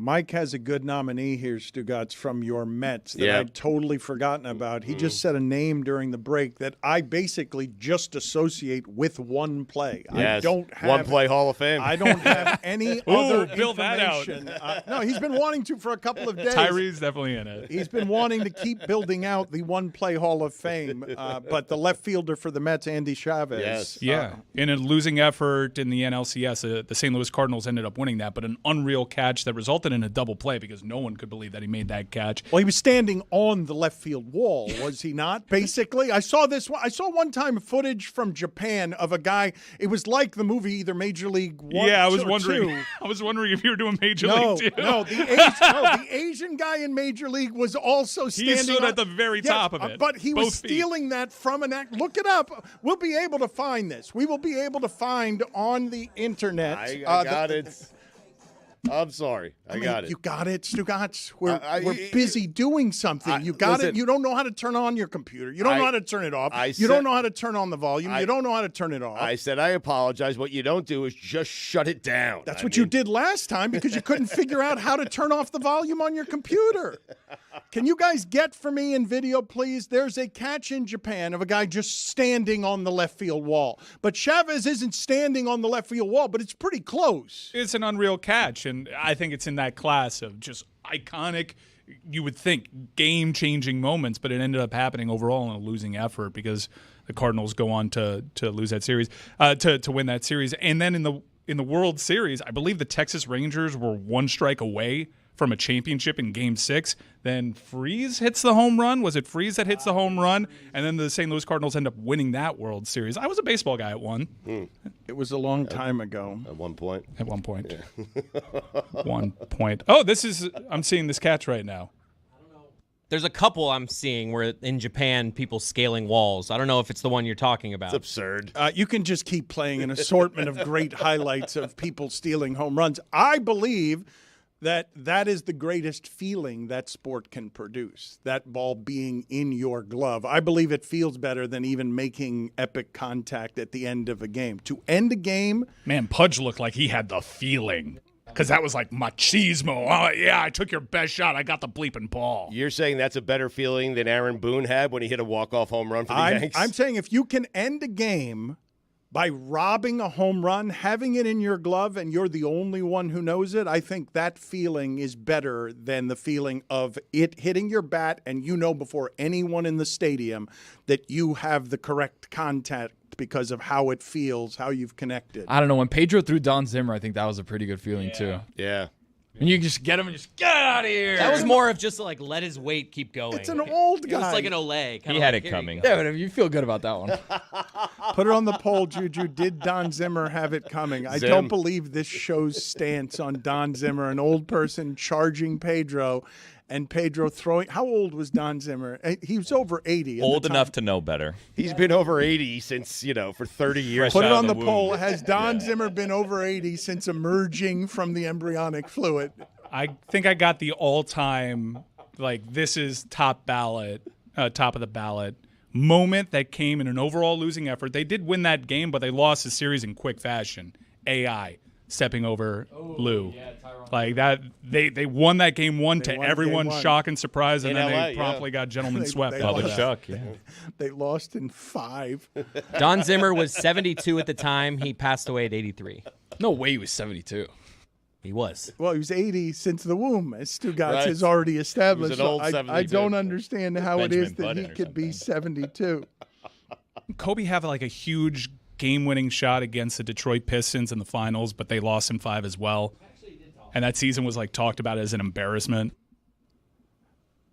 Mike has a good nominee here, Stugotz, from your Mets that I'd totally forgotten about. He just said a name during the break that I basically just associate with one play. Yes. I don't have one play Hall of Fame. I don't have any other build that out. No, he's been wanting to for a couple of days. Tyree's definitely in it. He's been wanting to keep building out the one play Hall of Fame, but the left fielder for the Mets, Andy Chavez. Yes. Yeah. In a losing effort in the NLCS, the St. Louis Cardinals ended up winning that, but an unreal catch that resulted in a double play because no one could believe that he made that catch. Well, he was standing on the left field wall, was he not? Basically, I saw one time footage from Japan of a guy. It was like the movie either Major League 1 Yeah, I was or wondering. 2. I was wondering if you were doing Major League 2. No, the Asian guy in Major League was also standing. He stood at the very top of it. But he was stealing that from an act. Look it up. We'll be able to find this. We will be able to find on the internet. I got it. I'm sorry. I got it. You got it, Stugotz. We're busy doing something. You got it. You don't know how to turn on your computer. You don't know how to turn it off. You don't know how to turn on the volume. You don't know how to turn it off. I said I apologize. What you don't do is just shut it down. That's what you did last time because you couldn't figure out how to turn off the volume on your computer. Can you guys get for me in video, please? There's a catch in Japan of a guy just standing on the left field wall. But Chavez isn't standing on the left field wall, but it's pretty close. It's an unreal catch, and I think it's in that class of just iconic, you would think, game-changing moments, but it ended up happening overall in a losing effort because the Cardinals go on to lose that series, to win that series. And then in the World Series, I believe the Texas Rangers were one strike away from a championship in Game 6. Then Freese hits the home run. Was it Freese that hits the home run? And then the St. Louis Cardinals end up winning that World Series. I was a baseball guy at one. It was a long time ago. At one point. At one point. Yeah. 1 point. Oh, I'm seeing this catch right now. There's a couple I'm seeing where in Japan people scaling walls. I don't know if it's the one you're talking about. It's absurd. You can just keep playing an assortment of great highlights of people stealing home runs. I believe that is the greatest feeling that sport can produce, that ball being in your glove. I believe it feels better than even making epic contact at the end of a game. To end a game... Man, Pudge looked like he had the feeling. Because that was like machismo. Oh, yeah, I took your best shot. I got the bleeping ball. You're saying that's a better feeling than Aaron Boone had when he hit a walk-off home run for the Yanks? I'm saying if you can end a game by robbing a home run, having it in your glove, and you're the only one who knows it, I think that feeling is better than the feeling of it hitting your bat and you know before anyone in the stadium that you have the correct contact because of how it feels, how you've connected. I don't know. When Pedro threw Don Zimmer, I think that was a pretty good feeling, too. Yeah. And you just get him and just get out of here. That was more of just like let his weight keep going. It's an old guy. It was like an Olay. He had it coming. Yeah, but you feel good about that one. Put it on the poll, Juju. Did Don Zimmer have it coming? I don't believe this show's stance on Don Zimmer, an old person charging Pedro, and Pedro throwing. How old was Don Zimmer? He was over 80. Old enough to know better. He's been over 80 since, for 30 years. Put it on the poll. Has Don Zimmer been over 80 since emerging from the embryonic fluid? I think I got the all-time, this is top of the ballot moment that came in an overall losing effort. They did win that game, but they lost the series in quick fashion. AI stepping over Lou. Yeah, like that, they won that game to everyone's shock and surprise, and then they promptly got gentlemen swept. Public shock, yeah. They lost in 5. Don Zimmer was 72 at the time. He passed away at 83. No way he was 72. He was. Well, he was 80 since the womb, as Stugotz has already established. He was an old so I don't understand how it is that he could be 72. Kobe had a huge game-winning shot against the Detroit Pistons in the finals, but they lost in 5 as well. And that season was talked about as an embarrassment.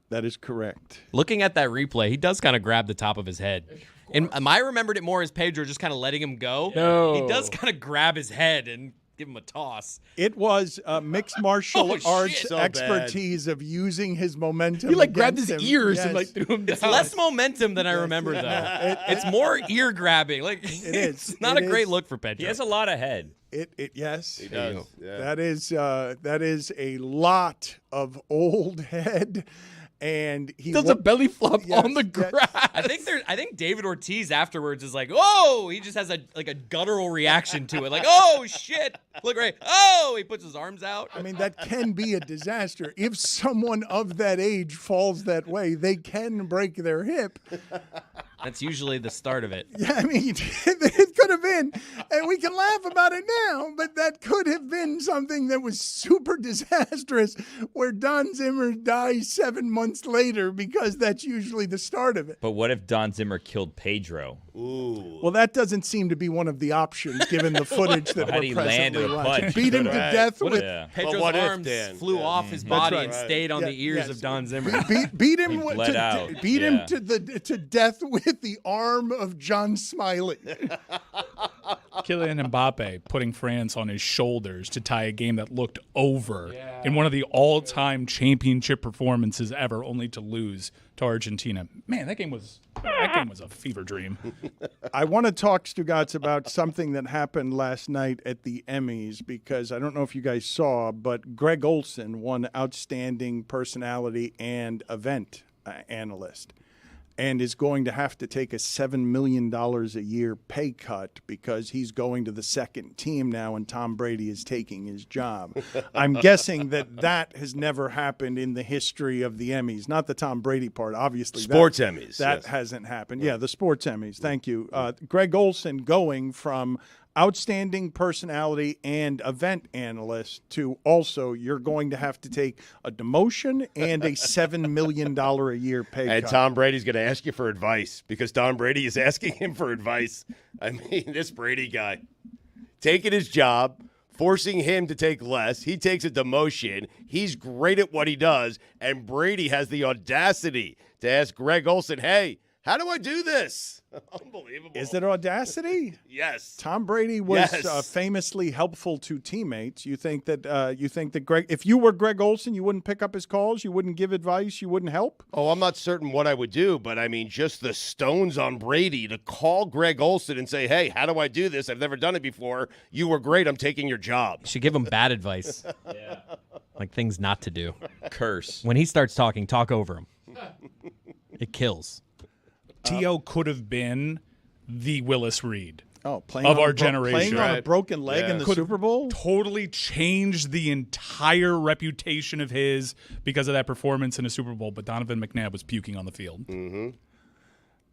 That is correct. Looking at that replay, he does kind of grab the top of his head. And I remembered it more as Pedro just kind of letting him go. No. He does kind of grab his head and give him a toss. It was mixed martial arts expertise of using his momentum. He grabbed his ears and Yes. threw him down. It's less momentum than I remember, though. It's more ear grabbing. It is. It's not a great look for Pedro. He has a lot of head. Yes. He does. Yeah. That is a lot of old head. And he does a belly flop on the grass. I think David Ortiz afterwards is like, oh, he just has a guttural reaction to it. Like, oh shit. Look right. Oh, he puts his arms out. I mean, that can be a disaster. If someone of that age falls that way, they can break their hip. That's usually the start of it. Yeah, I mean, it could have been, and we can laugh about it now, but that could have been something that was super disastrous where Don Zimmer dies 7 months later because that's usually the start of it. But what if Don Zimmer killed Pedro? Ooh. Well, that doesn't seem to be one of the options given the footage that How'd he we're land presently with a watching. punch? Beat him to death with... Pedro's what if, arms Dan? flew off his body and stayed on the ears yes. of Don Zimmer. Beat him He bled out. beat him Yeah. to death with the arm of John Smiley. Kylian Mbappe putting France on his shoulders to tie a game that looked over in one of the all-time championship performances ever, only to lose to Argentina. Man, that game was a fever dream. I want to talk, Stugotz, about something that happened last night at the Emmys because I don't know if you guys saw, but Greg Olson won Outstanding Personality and Event Analyst. and is going to have to take a $7 million a year pay cut because he's going to the second team now and Tom Brady is taking his job. I'm guessing that has never happened in the history of the Emmys. Not the Tom Brady part, obviously. Sports Emmys. That yes. hasn't happened. Yeah, the sports Emmys. Thank you. Greg Olsen going from outstanding personality and event analyst to also you're going to have to take a demotion and a $7 million a year pay And cut. Tom Brady's going to ask you for advice because Tom Brady is asking him for advice. I mean, this Brady guy taking his job, forcing him to take less. He takes a demotion. He's great at what he does. And Brady has the audacity to ask Greg Olsen, hey, how do I do this? Unbelievable. Is it audacity? Yes. Tom Brady was Yes. famously helpful to teammates. You think that Greg, if you were Greg Olsen, you wouldn't pick up his calls, you wouldn't give advice, you wouldn't help? Oh, I'm not certain what I would do, but I mean, just the stones on Brady to call Greg Olsen and say, hey, how do I do this? I've never done it before. You were great. I'm taking your job. You should give him bad advice. Yeah. Like things not to do. Curse. When he starts talking, talk over him. It kills. T.O. could have been the Willis Reed of our generation. Playing on a broken leg in the Could Super Bowl? Totally changed the entire reputation of his because of that performance in a Super Bowl, but Donovan McNabb was puking on the field. Mm-hmm.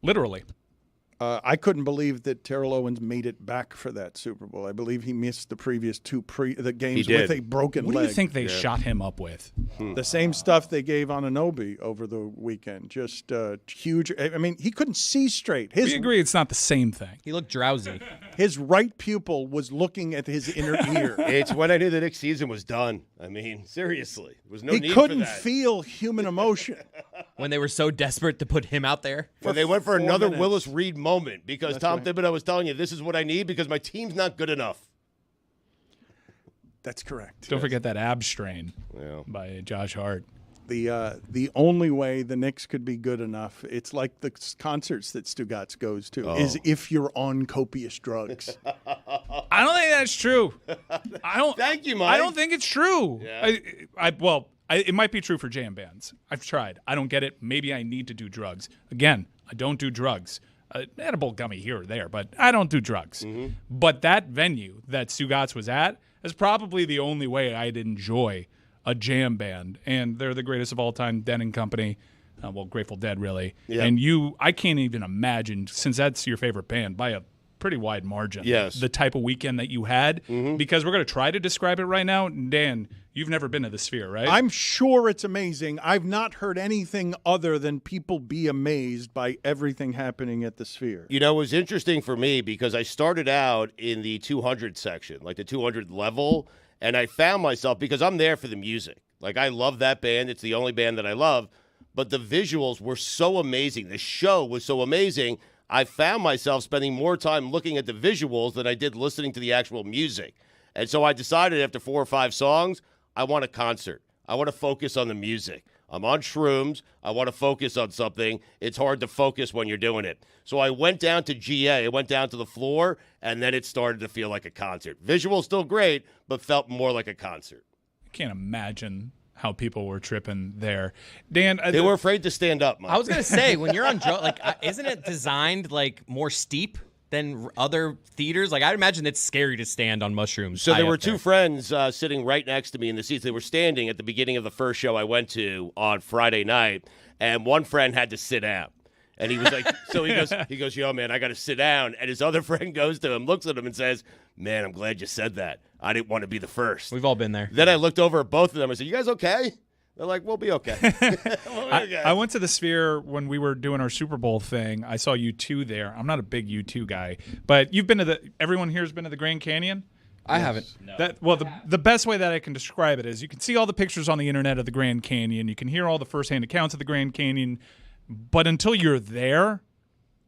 Literally. I couldn't believe that Terrell Owens made it back for that Super Bowl. I believe he missed the previous two games with a broken leg. What do you think they shot him up with? The same stuff they gave Anunoby over the weekend. Just huge. I mean, he couldn't see straight. We agree it's not the same thing. He looked drowsy. His right pupil was looking at his inner ear. It's when I knew the next season was done. I mean, seriously. There was no need He for couldn't that. feel human emotion. When they were so desperate to put him out there. When they went for 4 another minutes. Willis Reed moment because That's Tom right. Thibodeau was telling you, this is what I need because my team's not good enough. That's correct. Don't forget that ab strain Yeah. by Josh Hart. The only way the Knicks could be good enough, it's like the concerts that Stugotz goes to, is if you're on copious drugs. I don't think that's true. I don't. Thank you, Mike. I don't think it's true. Yeah. It might be true for jam bands. I've tried. I don't get it. Maybe I need to do drugs. Again, I don't do drugs. Edible gummy here or there, but I don't do drugs. Mm-hmm. But that venue that Stugotz was at is probably the only way I'd enjoy a jam band. And they're the greatest of all time, Dead and Company. Grateful Dead, really. Yeah. And I can't even imagine, since that's your favorite band, by a pretty wide margin, Yes. the type of weekend that you had. Because we're going to try to describe it right now. Dan, you've never been to the Sphere, right? I'm sure it's amazing. I've not heard anything other than people be amazed by everything happening at the Sphere. You know, it was interesting for me because I started out in the 200 section, like the 200 level, and I found myself, because I'm there for the music. Like, I love that band. It's the only band that I love. But the visuals were so amazing. The show was so amazing. I found myself spending more time looking at the visuals than I did listening to the actual music. And so I decided after 4 or 5 songs, I want a concert. I want to focus on the music. I'm on shrooms. I want to focus on something. It's hard to focus when you're doing it. So I went down to GA. I went down to the floor, and then it started to feel like a concert. Visuals still great, but felt more like a concert. I can't imagine how people were tripping there. Dan, They were afraid to stand up, Mike. I was going to say, when you're on drugs, like, isn't it designed like more steep than other theaters? Like, I'd imagine it's scary to stand on mushrooms. So there high were up 2 friends sitting right next to me in the seats. They were standing at the beginning of the first show I went to on Friday night, and one friend had to sit down. And he was like, so he goes, yo, man, I got to sit down. And his other friend goes to him, looks at him and says, man, I'm glad you said that. I didn't want to be the first. We've all been there. Then I looked over at both of them and said, you guys okay? They're like, we'll be okay. I went to the Sphere when we were doing our Super Bowl thing. I saw U2 there. I'm not a big U2 guy, but you've been to everyone here has been to the Grand Canyon? I haven't. No. The best way that I can describe it is you can see all the pictures on the internet of the Grand Canyon. You can hear all the firsthand accounts of the Grand Canyon, but until you're there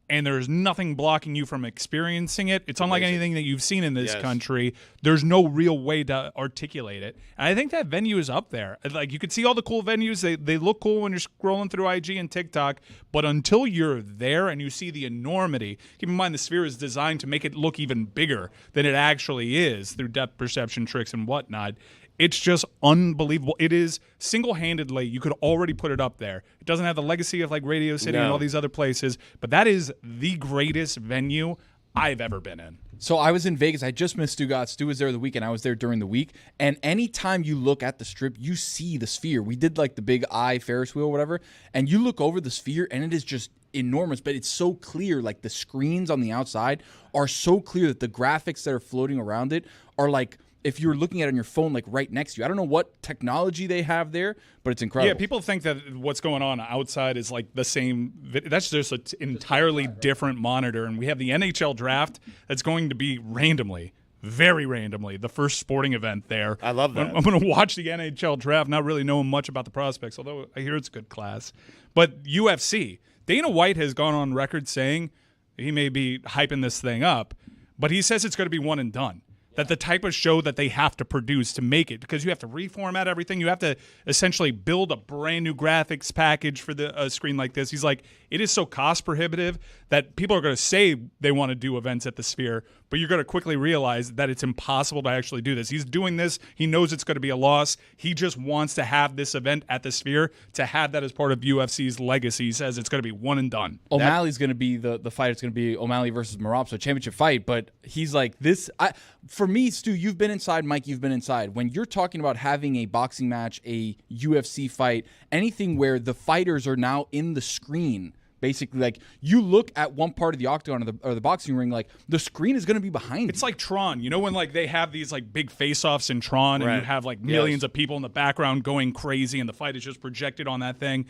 and there's nothing blocking you from experiencing it, it's unlike anything that you've seen in this country. There's no real way to articulate it. And I think that venue is up there. Like, you can see all the cool venues. They look cool when you're scrolling through IG and TikTok, but until you're there and you see the enormity, keep in mind the Sphere is designed to make it look even bigger than it actually is through depth perception tricks and whatnot. It's just unbelievable. It is single-handedly, you could already put it up there. It doesn't have the legacy of like Radio City and all these other places, but that is the greatest venue I've ever been in. So I was in Vegas. I just missed Stugotz. Stu was there the weekend. I was there during the week. And anytime you look at the Strip, you see the Sphere. We did like the big eye Ferris wheel or whatever, and you look over the Sphere, and it is just enormous, but it's so clear. Like the screens on the outside are so clear that the graphics that are floating around it are like if you're looking at it on your phone, like right next to you. I don't know what technology they have there, but it's incredible. Yeah, people think that what's going on outside is like the same. That's just an entirely different monitor. And we have the NHL draft that's going to be randomly, very randomly, the first sporting event there. I love that. I'm going to watch the NHL draft, not really knowing much about the prospects, although I hear it's good class. But UFC, Dana White has gone on record saying he may be hyping this thing up, but he says it's going to be one and done. That the type of show that they have to produce to make it, because you have to reformat everything. You have to essentially build a brand new graphics package for the screen like this. He's like, it is so cost prohibitive that people are going to say they want to do events at the Sphere, but you're going to quickly realize that it's impossible to actually do this. He's doing this. He knows it's going to be a loss. He just wants to have this event at the Sphere, to have that as part of UFC's legacy. He says it's going to be one and done. O'Malley's going to be the fight. It's going to be O'Malley versus Merab, so championship fight. But he's like this. For me, Stu, you've been inside. Mike, you've been inside. When you're talking about having a boxing match, a UFC fight, anything where the fighters are now in the screen, basically, like you look at one part of the octagon or the boxing ring, like the screen is going to be behind. It's like Tron. You know when like they have these like big face-offs in Tron, and you have like millions of people in the background going crazy, and the fight is just projected on that thing.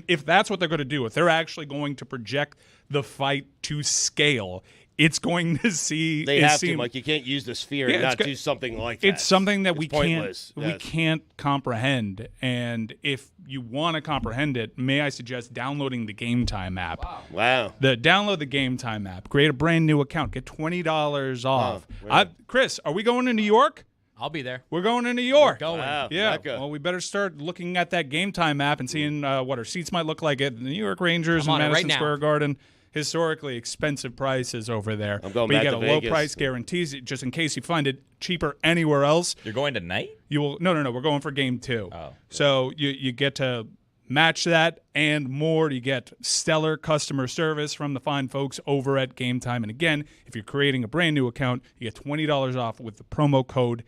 If that's what they're going to do, if they're actually going to project the fight to scale, it's going to see. They have to. Like you can't use the Sphere and not do something like that. It's something that we pointless. can't comprehend. And if you want to comprehend it, may I suggest downloading the Game Time app? Wow. Download the Game Time app. Create a brand new account. Get $20 off. Wow. Chris, are we going to New York? I'll be there. We're going to New York. We're going. Wow. Yeah. Mecca. Well, we better start looking at that Game Time app and seeing what our seats might look like at the New York Rangers and Madison Square Garden. Historically expensive prices over there. I'm going but back you to get a low Vegas. price guarantees, just in case you find it cheaper anywhere else. You're going tonight? You will. No. We're going for game 2. Oh. So you get to match that and more. You get stellar customer service from the fine folks over at Game Time. And again, if you're creating a brand new account, you get $20 off with the promo code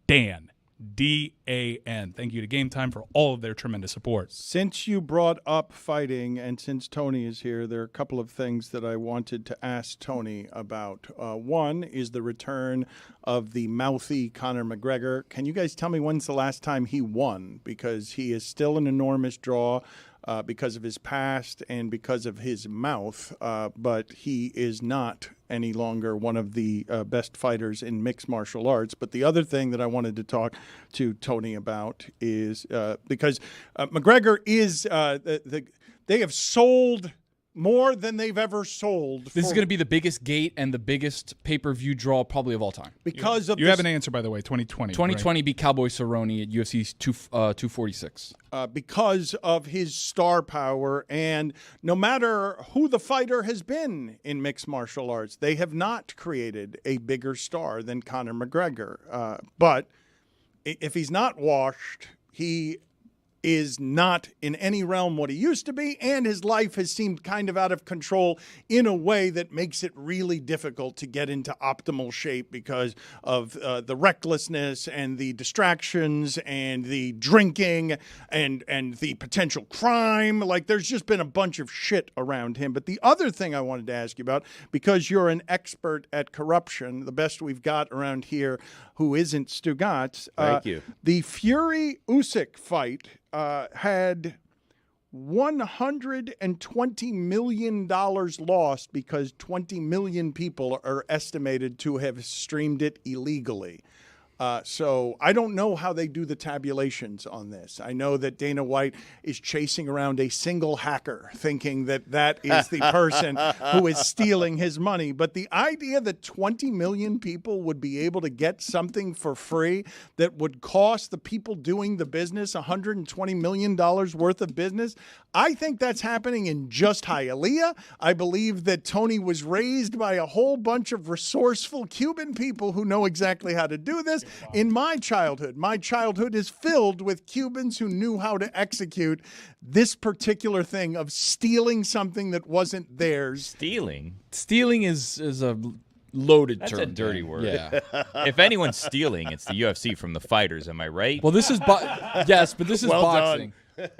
DAN. DAN. Thank you to Game Time for all of their tremendous support. Since you brought up fighting and since Tony is here, there are a couple of things that I wanted to ask Tony about. One is the return of the mouthy Conor McGregor. Can you guys tell me when's the last time he won? Because he is still an enormous draw because of his past and because of his mouth, but he is not any longer one of the best fighters in mixed martial arts. But the other thing that I wanted to talk to Tony about is because McGregor is they have sold more than they've ever sold. This is going to be the biggest gate and the biggest pay-per-view draw probably of all time. Because of you have an answer, by the way, 2020. 2020 beat Cowboy Cerrone at UFC 246. Because of his star power, and no matter who the fighter has been in mixed martial arts, they have not created a bigger star than Conor McGregor. But if he's not washed, he is not in any realm what he used to be, and his life has seemed kind of out of control in a way that makes it really difficult to get into optimal shape because of the recklessness and the distractions and the drinking and the potential crime. Like, there's just been a bunch of shit around him. But the other thing I wanted to ask you about, because you're an expert at corruption, the best we've got around here who isn't Stugotz. Thank you. The Fury-Usyk fight had $120 million lost because 20 million people are estimated to have streamed it illegally. So I don't know how they do the tabulations on this. I know that Dana White is chasing around a single hacker thinking that that is the person who is stealing his money. But the idea that 20 million people would be able to get something for free that would cost the people doing the business $120 million worth of business, I think that's happening in just Hialeah. I believe that Tony was raised by a whole bunch of resourceful Cuban people who know exactly how to do this. In my childhood is filled with Cubans who knew how to execute this particular thing of stealing something that wasn't theirs. Stealing is a loaded That's term. a dirty word. Yeah. If anyone's stealing, it's the UFC from the fighters. Am I right? Well, this is yes, but this is Well boxing.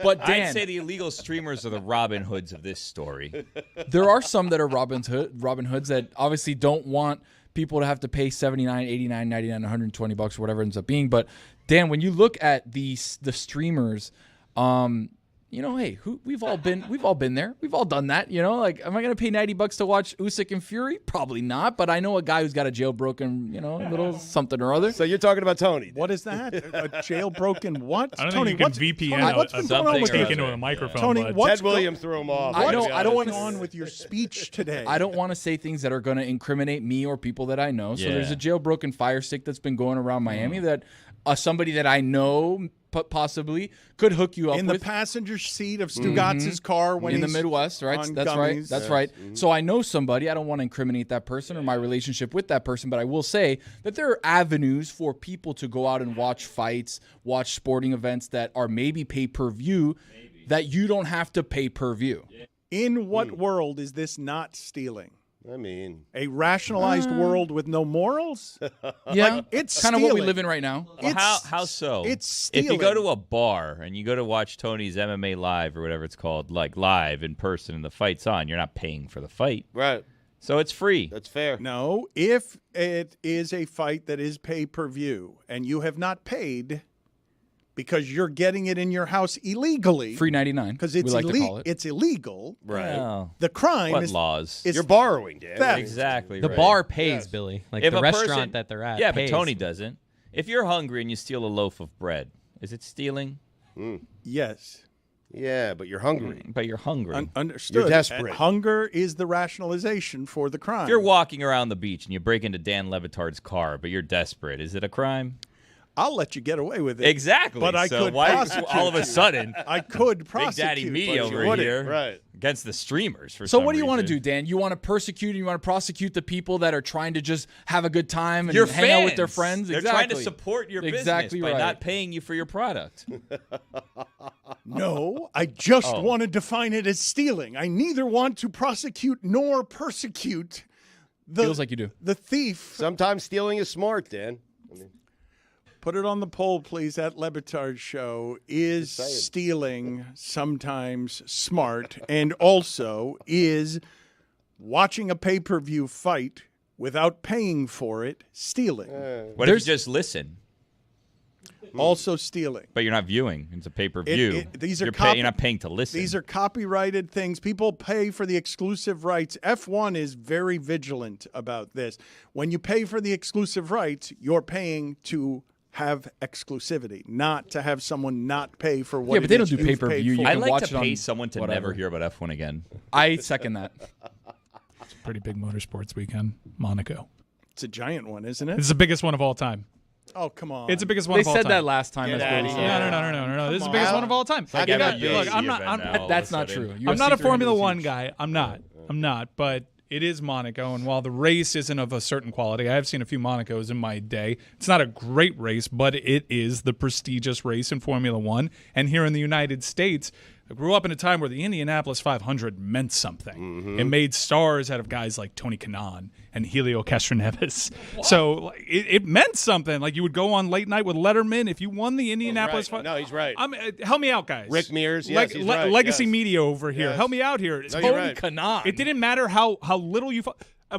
But Dan, I'd say the illegal streamers are the Robin Hoods of this story. there are some that are Robin Hoods that obviously don't want people to have to pay $79, $89, $99, $120, whatever it ends up being. But Dan, when you look at the streamers, hey, we've all been there. We've all done that. Like, am I going to pay $90 to watch Usyk and Fury? Probably not. But I know a guy who's got a jailbroken, little something or other. So you're talking about Tony. What is that? A jailbroken what? I don't Tony, think you can VPN what's been going on with take you? into a microphone. Tony, bud. what's Ted Williams threw him off. I don't want going on with your speech today? I don't want to say things that are going to incriminate me or people that I know. So there's a jailbroken Fire Stick that's been going around Miami that somebody that I know possibly could hook you up in with. the passenger seat of Stugotz's car when in the he's Midwest, right? on That's gummies. right. That's right. So I know somebody. I don't want to incriminate that person or my relationship with that person, but I will say that there are avenues for people to go out and watch fights, watch sporting events that are maybe pay-per-view that you don't have to pay-per-view. In what world is this not stealing? I mean, a rationalized world with no morals? Yeah, like, it's kind of what we stealing. live in right now. Well, how so? It's stealing. If you go to a bar and you go to watch Tony's MMA Live or whatever it's called, like live in person and the fight's on, you're not paying for the fight. Right. So it's free. That's fair. No, if it is a fight that is pay-per-view and you have not paid because you're getting it in your house illegally. Free 99. Because it's, it's illegal. Right. Well, The crime what is laws? is You're borrowing, Dan. theft. Exactly. The right. bar pays, Billy. Like If the a restaurant person- that they're at. Yeah, pays. but Tony doesn't. If you're hungry and you steal a loaf of bread, is it stealing? Yes. Yeah, but you're hungry. But you're hungry. Understood. You're desperate. And hunger is the rationalization for the crime. If you're walking around the beach and you break into Dan Le Batard's car, but you're desperate, is it a crime? I'll let you get away with it. Exactly. But I so could why prosecute all of a you. sudden I could Big prosecute. Daddy Me but you over wouldn't. here Right. against the streamers for So some what do you want to reason. do, Dan? You want to persecute and you want to prosecute the people that are trying to just have a good time and Your hang out with their fans. friends? They're exactly. trying to support your Exactly business by right. not paying you for your product. No, I just Oh. want to define it as stealing. I neither want to prosecute nor persecute the Feels like you do. the thief. Sometimes stealing is smart, Dan. Put it on the poll, please, at Le Batard Show. Is stealing sometimes smart? And also, is watching a pay-per-view fight without paying for it stealing? What if you just listen? Also stealing. But you're not viewing. It's a pay-per-view. These are you're not paying to listen. These are copyrighted things. People pay for the exclusive rights. F1 is very vigilant about this. When you pay for the exclusive rights, you're paying to have exclusivity, not to have someone not pay for what. Yeah, but they it don't is do you've pay-per-view. paid You for. I'd can like watch to it pay on someone to whatever. never hear about F1 again. I second that. It's a pretty big motorsports weekend, Monaco. It's a giant one, isn't it? It's the biggest one of all time. Oh, come on. It's the biggest one They of all said time. that last time. Get as outta well. here. No. This is the biggest one of all time. Like You every got- look, UFC I'm not. event now, all That's of a not sudden. true. I'm not a UFC Formula 300 One is guy. I'm not. But it is Monaco, and while the race isn't of a certain quality, I have seen a few Monacos in my day. It's not a great race, but it is the prestigious race in Formula One. And here in the United States, I grew up in a time where the Indianapolis 500 meant something. It made stars out of guys like Tony Kanaan and Helio Castroneves. So like, it meant something. Like you would go on late night with Letterman if you won the Indianapolis 500. No, he's right. Help me out, guys. Rick Mears, yes, he's right, Legacy yes. Media over here. Yes. Help me out here. No, you're right. Kanaan. It didn't matter how little you.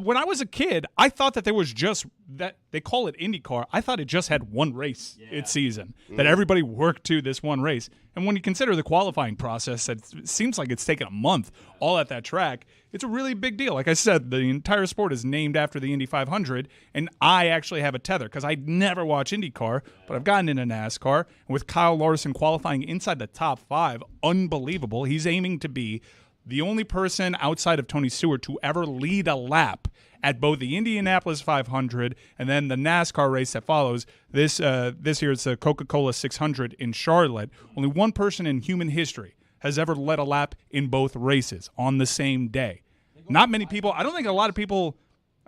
When I was a kid, I thought that there was just that they call it IndyCar. I thought it just had one race its season, that everybody worked to this one race. And when you consider the qualifying process, it seems like it's taken a month all at that track. It's a really big deal. Like I said, the entire sport is named after the Indy 500, and I actually have a tether because I never watch IndyCar, but I've gotten into NASCAR. And with Kyle Larson qualifying inside the top 5, unbelievable. He's aiming to be the only person outside of Tony Stewart to ever lead a lap at both the Indianapolis 500 and then the NASCAR race that follows. This year it's the Coca-Cola 600 in Charlotte. Only one person in human history has ever led a lap in both races on the same day. Not many people. I don't think a lot of people.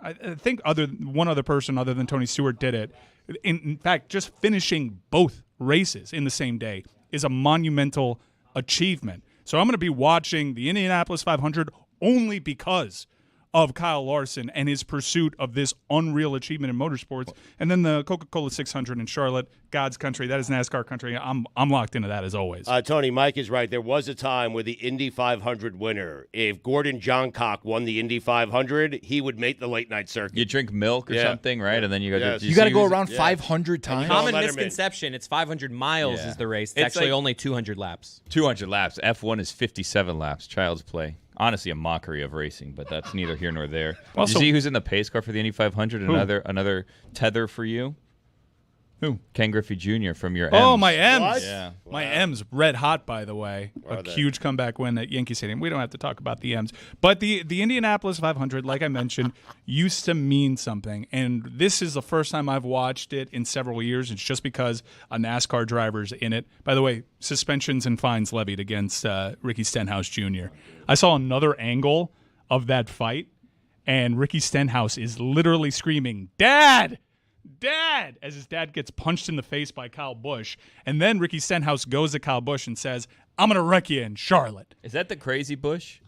I think one other person other than Tony Stewart did it. In fact, just finishing both races in the same day is a monumental achievement. So I'm going to be watching the Indianapolis 500 only because of Kyle Larson and his pursuit of this unreal achievement in motorsports. And then the Coca-Cola 600 in Charlotte, God's country. That is NASCAR country. I'm locked into that as always. Tony, Mike is right. There was a time where the Indy 500 winner, if Gordon Johncock won the Indy 500, he would make the late night circuit. You drink milk or something, right? And then you go. Yes. You got to go around 500 times. Common misconception. It's 500 miles is the race. It's actually like only 200 laps. 200 laps. F1 is 57 laps. Child's play. Honestly, a mockery of racing, but that's neither here nor there. Also, Did you see who's in the pace car for the Indy 500? Another tether for you. Who? Ken Griffey Jr. from your M's. Oh, my M's. What? Yeah. My M's red hot, by the way. A huge comeback win at Yankee Stadium. We don't have to talk about the M's. But the Indianapolis 500, like I mentioned, used to mean something. And this is the first time I've watched it in several years. It's just because a NASCAR driver's in it. By the way, suspensions and fines levied against Ricky Stenhouse Jr. I saw another angle of that fight, and Ricky Stenhouse is literally screaming, "Dad! Dad!" as his dad gets punched in the face by Kyle Busch. And then Ricky Stenhouse goes to Kyle Busch and says, "I'm going to wreck you in Charlotte." Is that the crazy Bush?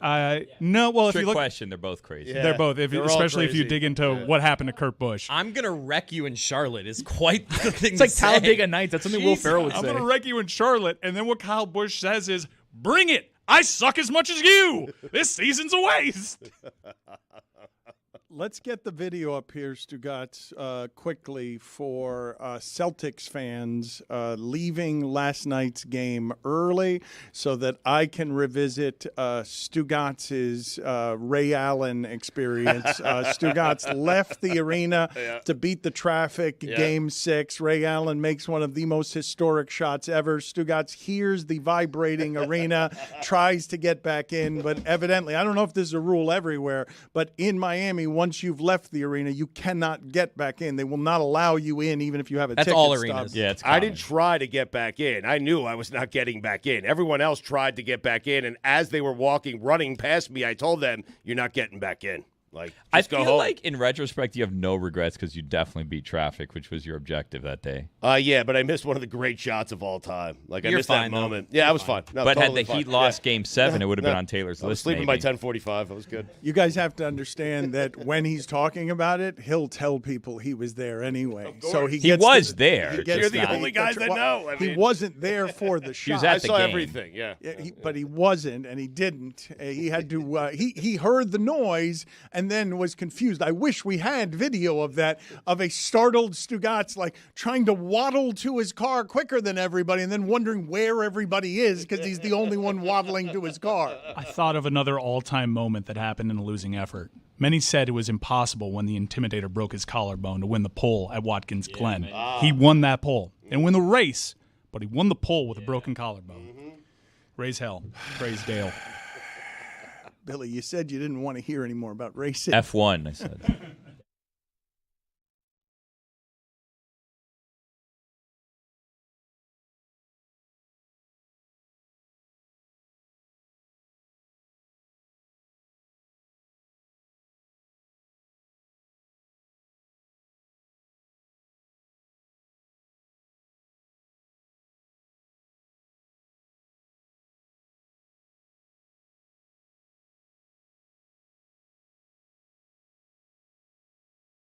No, well, if Trick you look, question. They're both crazy. they're both, especially if you crazy. dig into what happened to Kurt Busch. I'm going to wreck you in Charlotte is quite the thing It's like to say. Talladega Nights. That's something Will Ferrell would I'm say. going to wreck you in Charlotte. And then what Kyle Busch says is, "Bring it. I suck as much as you. This season's a waste." Let's get the video up here, Stugotz, quickly for Celtics fans leaving last night's game early so that I can revisit Stugotz's Ray Allen experience. Stugotz left the arena to beat the traffic, Game 6. Ray Allen makes one of the most historic shots ever. Stugotz hears the vibrating arena, tries to get back in, but evidently, I don't know if this is a rule everywhere, but in Miami, once you've left the arena, you cannot get back in. They will not allow you in, even if you have a ticket. That's all stub. arenas. Yeah, it's I common. didn't try to get back in. I knew I was not getting back in. Everyone else tried to get back in, and as they were running past me, I told them, "You're not getting back in. Like, I just go feel home." like in retrospect you have no regrets because you definitely beat traffic, which was your objective that day. Yeah, but I missed one of the great shots of all time. Like, I You're missed fine, that though. moment. Yeah, I was fine. No, But totally had the fine. Heat lost Yeah. Game 7, it would have been Yeah. on Taylor's I was list. sleeping maybe. by 10:45. That was good. You guys have to understand that when he's talking about it, he'll tell people he was there anyway. So he was to the- there, he just gets You're the to only guys that know. I he mean- wasn't there for the shot. was at I the saw game. everything. Yeah. Yeah, but he wasn't, and he didn't. He had to. He heard the noise and then was confused. I wish we had video of that, of a startled Stugotz like trying to waddle to his car quicker than everybody, and then wondering where everybody is because he's the only one waddling to his car. I thought of another all-time moment that happened in a losing effort. Many said it was impossible when the Intimidator broke his collarbone to win the pole at Watkins Glen. He won that pole and win the race, but he won the pole with a broken collarbone. Raise hell. Praise Dale. Billy, you said you didn't want to hear any more about racing. F1, I said.